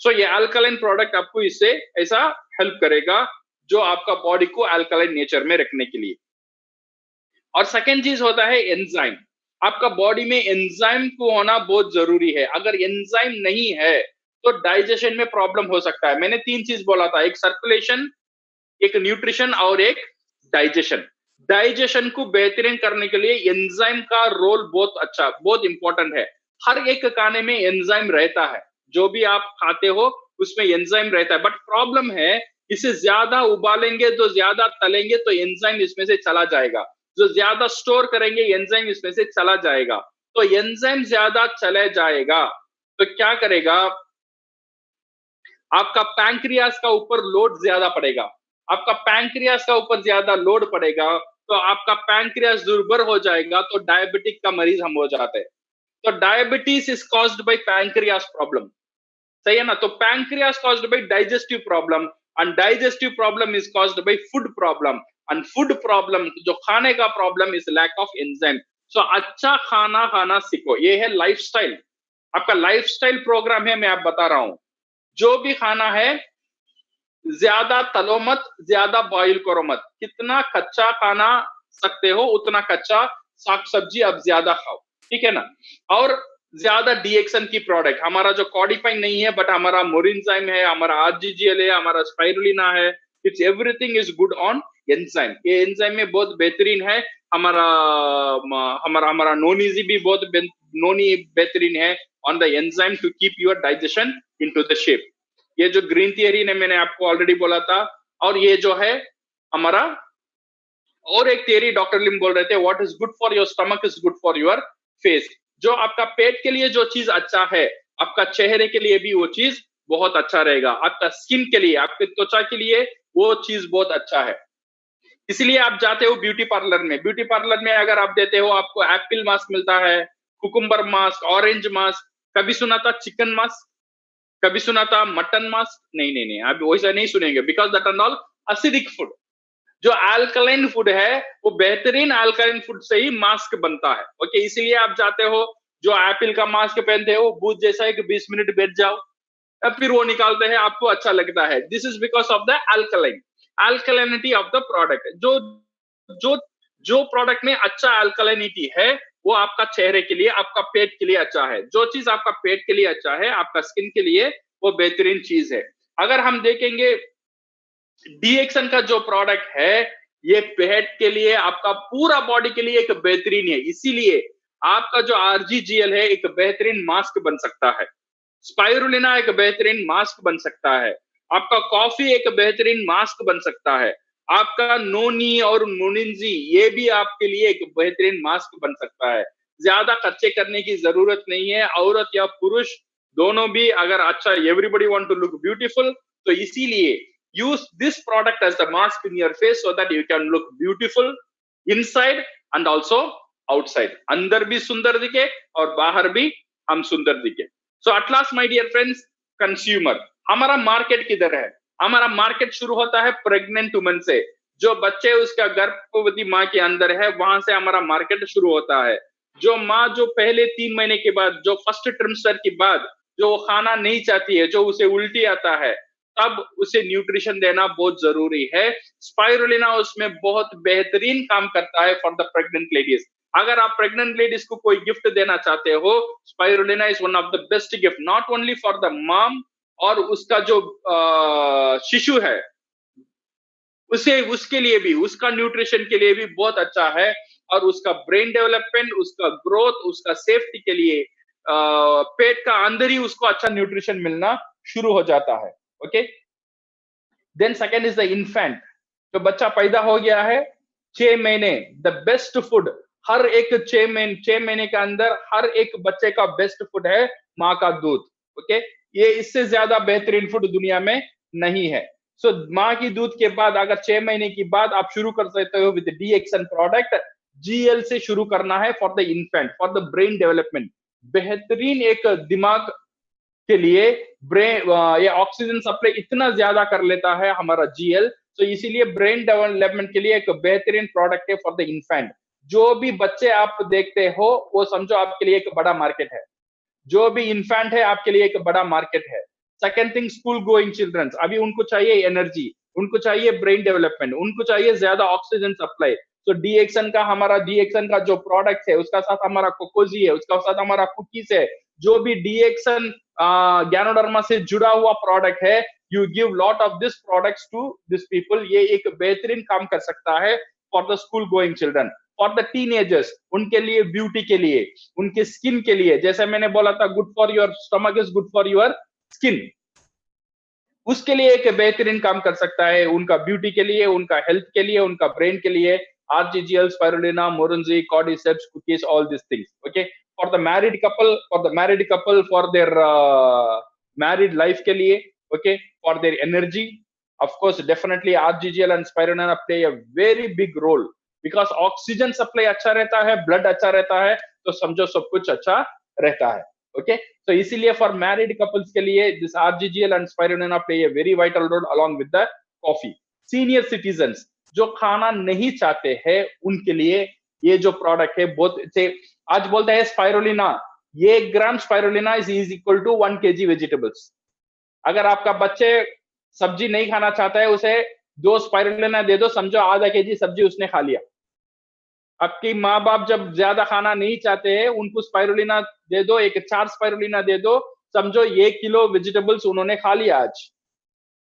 Speaker 1: So ये अल्कलाइन प्रोडक्ट आपको इससे ऐसा हेल्प करेगा जो आपका बॉडी को अल्कलाइन नेचर में रखने के लिए। और सेकेंड चीज होता है एंजाइम। आपका बॉडी में एंजाइम को होना बहुत जरूरी है। अगर एंजाइम नहीं है तो डाइजेशन में प्रॉब्लम हो सकता है। मैंने 3 चीज बोला था, एक सर्कुलेशन, एक न्यूट्रिशन और एक डाइजेशन। डाइजेशन को बेहतरीन करने के लिए एंजाइम का रोल बहुत अच्छा, बहुत इंपॉर्टेंट है। हर एक खाने में एंजाइम रहता है, जो भी आप खाते हो उसमें एंजाइम रहता है, बट प्रॉब्लम है इसे ज्यादा उबालेंगे तो ज्यादा तलेंगे तो एंजाइम इसमें से चला जाएगा, जो ज्यादा स्टोर करेंगे एंजाइम इसमें से चला जाएगा। तो एंजाइम ज्यादा चले जाएगा तो क्या करेगा, आपका पैंक्रियास का ऊपर लोड ज्यादा पड़ेगा। आपका पैंक्रियास का ऊपर ज्यादा लोड पड़ेगा तो आपका पैंक्रियास दुर्बल हो जाएगा, तो डायबिटिक का मरीज हम हो जाते हैं। तो diabetes is caused by pancreas problem, सही है ना। तो pancreas caused by digestive problem, and digestive problem is caused by food problem, and food problem जो खाने का problem is lack of enzyme. So अच्छा खाना खाना सीखो, ये है लाइफस्टाइल, आपका लाइफस्टाइल प्रोग्राम है। मैं आप बता रहा हूं, जो भी खाना है ज्यादा तलो मत, ज्यादा बॉईल करो मत। कितना कच्चा खाना सकते हो उतना कच्चा साग सब्जी अब ज्यादा खाओ, ठीक है ना। और ज्यादा डीएक्सन की प्रोडक्ट, हमारा जो कॉडिफाइन नहीं है बट हमारा मोरिंजाइम है, हमारा आरजीजीएल है, हमारा स्पाइरुलिना है, it's everything is good on enzyme. ये एंजाइम में बहुत बेहतरीन है। हमारा हमारा हमारा नोनीजी भी बहुत नोनी बेहतरीन है on the enzyme to keep your digestion into the shape. ये जो ग्रीन थियरी ने मैंने आपको ऑलरेडी बोला था, और ये जो है हमारा और एक थियरी डॉक्टर लिम बोल रहे थे, what is good for your stomach is good for your face. जो आपका पेट के लिए जो चीज अच्छा है, आपका चेहरे के लिए भी वो चीज बहुत अच्छा रहेगा। आपका स्किन के लिए, आपके त्वचा के लिए वो चीज बहुत अच्छा है। इसलिए आप जाते हो ब्यूटी पार्लर में, ब्यूटी पार्लर में अगर आप देते हो, आपको एप्पल मास्क मिलता है, कुकुम्बर मास्क, ऑरेंज मास्क, कभी सुना था चिकन मास्क, कभी सुना था मटन मास्क? नहीं नहीं नहीं, आप वैसा नहीं सुनेंगे, because that are all acidic food. जो अल्कलाइन फूड है वो बेहतरीन अल्कलाइन फूड से ही मास्क बनता है। ओके, इसीलिए आप जाते हो, जो एप्पल का मास्क पहनते हो बूथ जैसा है कि 20 मिनट बैठ जाओ, अब फिर वो निकालते हैं, आपको अच्छा लगता है। This is because of the alkaline, alkalinity of the product. जो जो जो प्रोडक्ट में अच्छा अल्कलाइनिटी है वो आपका चेहरे के लिए, आपका पेट के लिए अच्छा है। जो चीज आपका पेट के लिए अच्छा है, आपका स्किन के लिए वो बेहतरीन चीज है। अगर हम देखेंगे डीएक्सन का जो प्रोडक्ट है, ये पेट के लिए, आपका पूरा बॉडी के लिए एक बेहतरीन है। इसीलिए आपका जो आरजीजीएल है एक बेहतरीन मास्क बन सकता है, स्पाइरुलिना एक बेहतरीन मास्क बन सकता है, आपका कॉफी एक बेहतरीन मास्क बन सकता है, आपका नोनी और नोनिंजी ये भी आपके लिए एक बेहतरीन मास्क बन सकता है। ज्यादा खर्चे करने की जरूरत नहीं है, औरत या पुरुष दोनों भी अगर अच्छा, everybody want to look beautiful, तो इसीलिए use this product as the mask in your face so that you can look beautiful inside and also outside। अंदर भी सुंदर दिखे और बाहर भी हम सुंदर दिखे। So at last my dear friends, consumer, हमारा मार्केट किधर है? हमारा मार्केट शुरू होता है प्रेग्नेंट वुमन से, जो बच्चे उसका गर्भवती माँ के अंदर है, वहां से हमारा मार्केट शुरू होता है। जो माँ जो पहले 3 महीने के बाद, जो फर्स्ट ट्रिमस्टर के बाद जो खाना नहीं चाहती है, जो उसे उल्टी आता है, तब उसे न्यूट्रिशन देना बहुत जरूरी है। स्पाइरुलिना उसमें बहुत बेहतरीन काम करता है फॉर द प्रेग्नेंट लेडीज। अगर आप प्रेग्नेंट लेडीज को कोई गिफ्ट देना चाहते हो, spirulina is one of the best gift, not only for the mom और उसका जो शिशु है उसे, उसके लिए भी, उसका न्यूट्रिशन के लिए भी बहुत अच्छा है। और उसका ब्रेन डेवलपमेंट, उसका ग्रोथ, उसका सेफ्टी के लिए पेट का अंदर ही उसको अच्छा न्यूट्रिशन मिलना शुरू हो जाता है। Okay, then second is the infant. तो बच्चा पैदा हो गया है, 6 महीने, द बेस्ट फूड, हर एक 6 महीने के अंदर हर एक बच्चे का बेस्ट फूड है माँ का दूध। ओके, ये इससे ज्यादा बेहतरीन फूड दुनिया में नहीं है। सो माँ की दूध के बाद अगर 6 महीने की बाद आप शुरू कर सकते हो विद DXN प्रोडक्ट, GL से शुरू करना है for the infant, for the brain development. बेहतरीन एक दिमाग के लिए ब्रेन, ये ऑक्सीजन सप्लाई इतना ज्यादा कर लेता है हमारा GL। तो इसीलिए ब्रेन डेवलपमेंट के लिए एक बेहतरीन प्रोडक्ट है फॉर द इन्फेंट। जो भी बच्चे आप देखते हो वो समझो आपके लिए एक बड़ा मार्केट है। जो भी इन्फेंट है आपके लिए एक बड़ा मार्केट है। Second thing, school going childrens, अभी उनको चाहिए एनर्जी, उनको चाहिए ब्रेन डेवलपमेंट, उनको चाहिए ज्यादा ऑक्सीजन सप्लाई। तो DXN का, हमारा DXN का जो प्रोडक्ट है उसका साथ हमारा कोकोजी है, उसका साथ हमारा कुकीज है। जो भी DXN ज्ञानोडर्मा से जुड़ा हुआ प्रोडक्ट है, you give lot of this products to this people, ये एक बेहतरीन काम कर सकता है for the school going children. For the teenagers, उनके लिए ब्यूटी के लिए, उनके स्किन के लिए, जैसे मैंने बोला था good for your stomach is good for your skin, उसके लिए एक बेहतरीन काम कर सकता है, उनका ब्यूटी के लिए, उनका हेल्थ के लिए, उनका ब्रेन के लिए। RGGL, spirulina, Morinzhi, cordyceps, cookies, all this things. Okay, for the married couple, for their married life के लिए, okay, for their energy, of course definitely RGGL and spirulina play a very big role, because oxygen supply अच्छा रहता है, blood अच्छा रहता है, तो समझो सब कुछ अच्छा रहता है। ओके, तो इसीलिए फॉर मैरिड कपल्स के लिए this RGGL and spirulina play a very vital role along with the coffee. Senior citizens जो खाना नहीं चाहते हैं उनके लिए ये जो प्रोडक्ट है बहुत से, आज बोलते हैं स्पाइरुलिना, ये 1 ग्राम spirulina is equal to 1 kg vegetables. अगर आपका बच्चे सब्जी नहीं खाना चाहता है, उसे 2 स्पाइरुलिना दे दो, समझो आधा केजी सब्जी उसने खा लिया। आपकी माँ बाप जब ज्यादा खाना नहीं चाहते हैं, उनको स्पाइरुलिना दे दो, एक 4 स्पाइरुलिना दे दो, समझो 1 किलो वेजिटेबल्स उन्होंने खा लिया आज।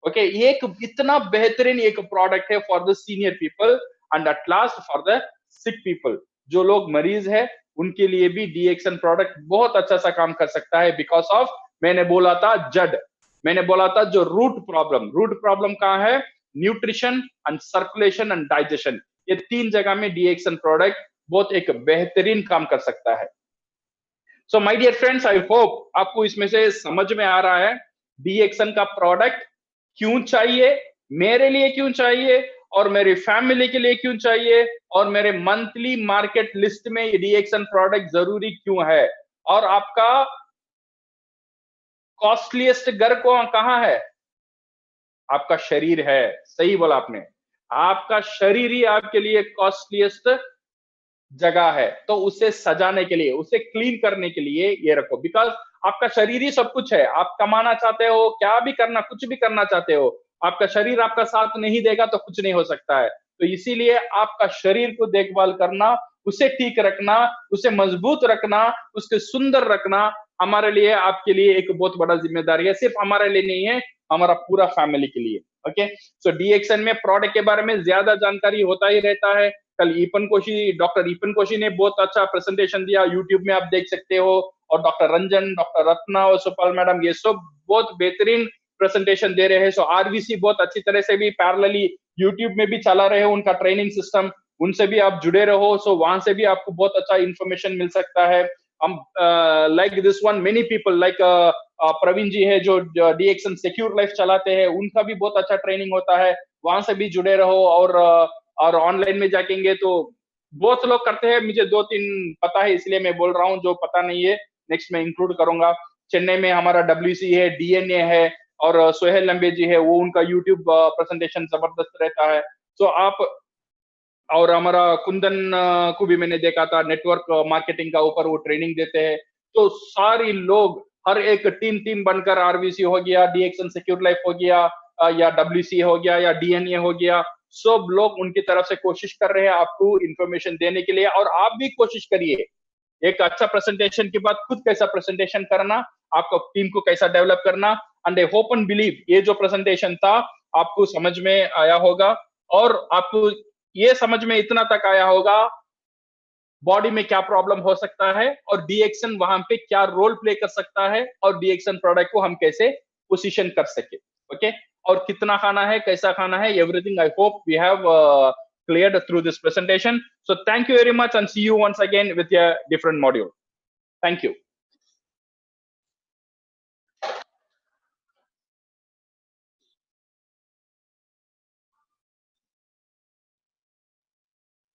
Speaker 1: ओके, ये एक इतना बेहतरीन एक प्रोडक्ट है for the senior people and at last for the sick people. जो लोग मरीज है उनके लिए भी DXN प्रोडक्ट बहुत अच्छा सा काम कर सकता है, बिकॉज ऑफ, मैंने बोला था जड़, मैंने बोला था जो रूट प्रॉब्लम कहाँ है, nutrition and circulation and digestion, ये 3 जगह में DXN प्रोडक्ट बहुत एक बेहतरीन काम कर सकता है। So my dear friends, I hope आपको इसमें से समझ में आ रहा है DXN का प्रोडक्ट क्यों चाहिए, मेरे लिए क्यों चाहिए, और मेरी फैमिली के लिए क्यों चाहिए, और मेरे मंथली मार्केट लिस्ट में ये DXN प्रोडक्ट जरूरी क्यों है। और आपका कॉस्टलीस्ट घर को कहाँ है, आपका शरीर है। सही बोला आपने, आपका शरीर ही आपके लिए कॉस्टलीस्ट जगह है। तो उसे सजाने के लिए, उसे क्लीन करने के लिए ये रखो, बिकॉज आपका शरीर ही सब कुछ है। आप कमाना चाहते हो, क्या भी करना, कुछ भी करना चाहते हो, आपका शरीर आपका साथ नहीं देगा तो कुछ नहीं हो सकता है। तो इसीलिए आपका शरीर को देखभाल करना, उसे ठीक रखना, उसे मजबूत रखना, उसके सुंदर रखना हमारे लिए, आपके लिए एक बहुत बड़ा जिम्मेदारी है। सिर्फ हमारे लिए नहीं है, हमारा पूरा फैमिली के लिए। ओके, सो DXN में प्रोडक्ट के बारे में ज्यादा जानकारी होता ही रहता है। कल डॉक्टर ईपन कोशी ने बहुत अच्छा प्रेजेंटेशन दिया, यूट्यूब में आप देख सकते हो। और डॉक्टर रंजन, डॉक्टर रत्ना और सुपाल मैडम, ये सब बहुत बेहतरीन प्रेजेंटेशन दे रहे हैं। सो RVC बहुत अच्छी तरह से भी पैरेलली यूट्यूब में भी चला रहे हो उनका ट्रेनिंग सिस्टम, उनसे भी आप जुड़े रहो। सो वहां से भी आपको बहुत अच्छा इंफॉर्मेशन मिल सकता है। हम like this one, many people like Praveen ji है जो DXN सिक्योर लाइफ चलाते हैं, उनका भी बहुत अच्छा ट्रेनिंग होता है, वहां से भी जुड़े रहो। और ऑनलाइन में जाकेंगे तो बहुत लोग करते हैं, मुझे 2-3 पता है इसलिए मैं बोल रहा हूँ, जो पता नहीं है नेक्स्ट में इंक्लूड करूंगा। चेन्नई में हमारा WC है, DNA है, और सोहेल लंबे जी है, वो उनका यूट्यूब प्रेजेंटेशन जबरदस्त रहता है। तो आप, और हमारा कुंदन को भी मैंने देखा था, नेटवर्क मार्केटिंग का ऊपर वो ट्रेनिंग देते हैं। तो सारे लोग हर एक टीम बनकर आरबीसी हो गया, डीएक्सन सिक्योर लाइफ हो गया, या डब्ल्यूसी हो गया, या डीएनए हो गया, सब लोग उनकी तरफ से कोशिश कर रहे हैं आपको इंफॉर्मेशन देने के लिए, और आप भी कोशिश करिए एक अच्छा प्रेजेंटेशन के बाद खुद कैसा प्रेजेंटेशन करना, आपको टीम को कैसा डेवलप करना। And I hope and believe ये जो प्रेजेंटेशन था आपको समझ में आया होगा, और आपको ये समझ में इतना तक आया होगा बॉडी में क्या प्रॉब्लम हो सकता है और डीएक्सन वहां पे क्या रोल प्ले कर सकता है, और डीएक्सन प्रोडक्ट को हम कैसे पोजीशन कर सके। ओके, और कितना खाना है, कैसा खाना है, everything I hope we have cleared through this presentation. So thank you very much and see you once again with a different module. Thank you.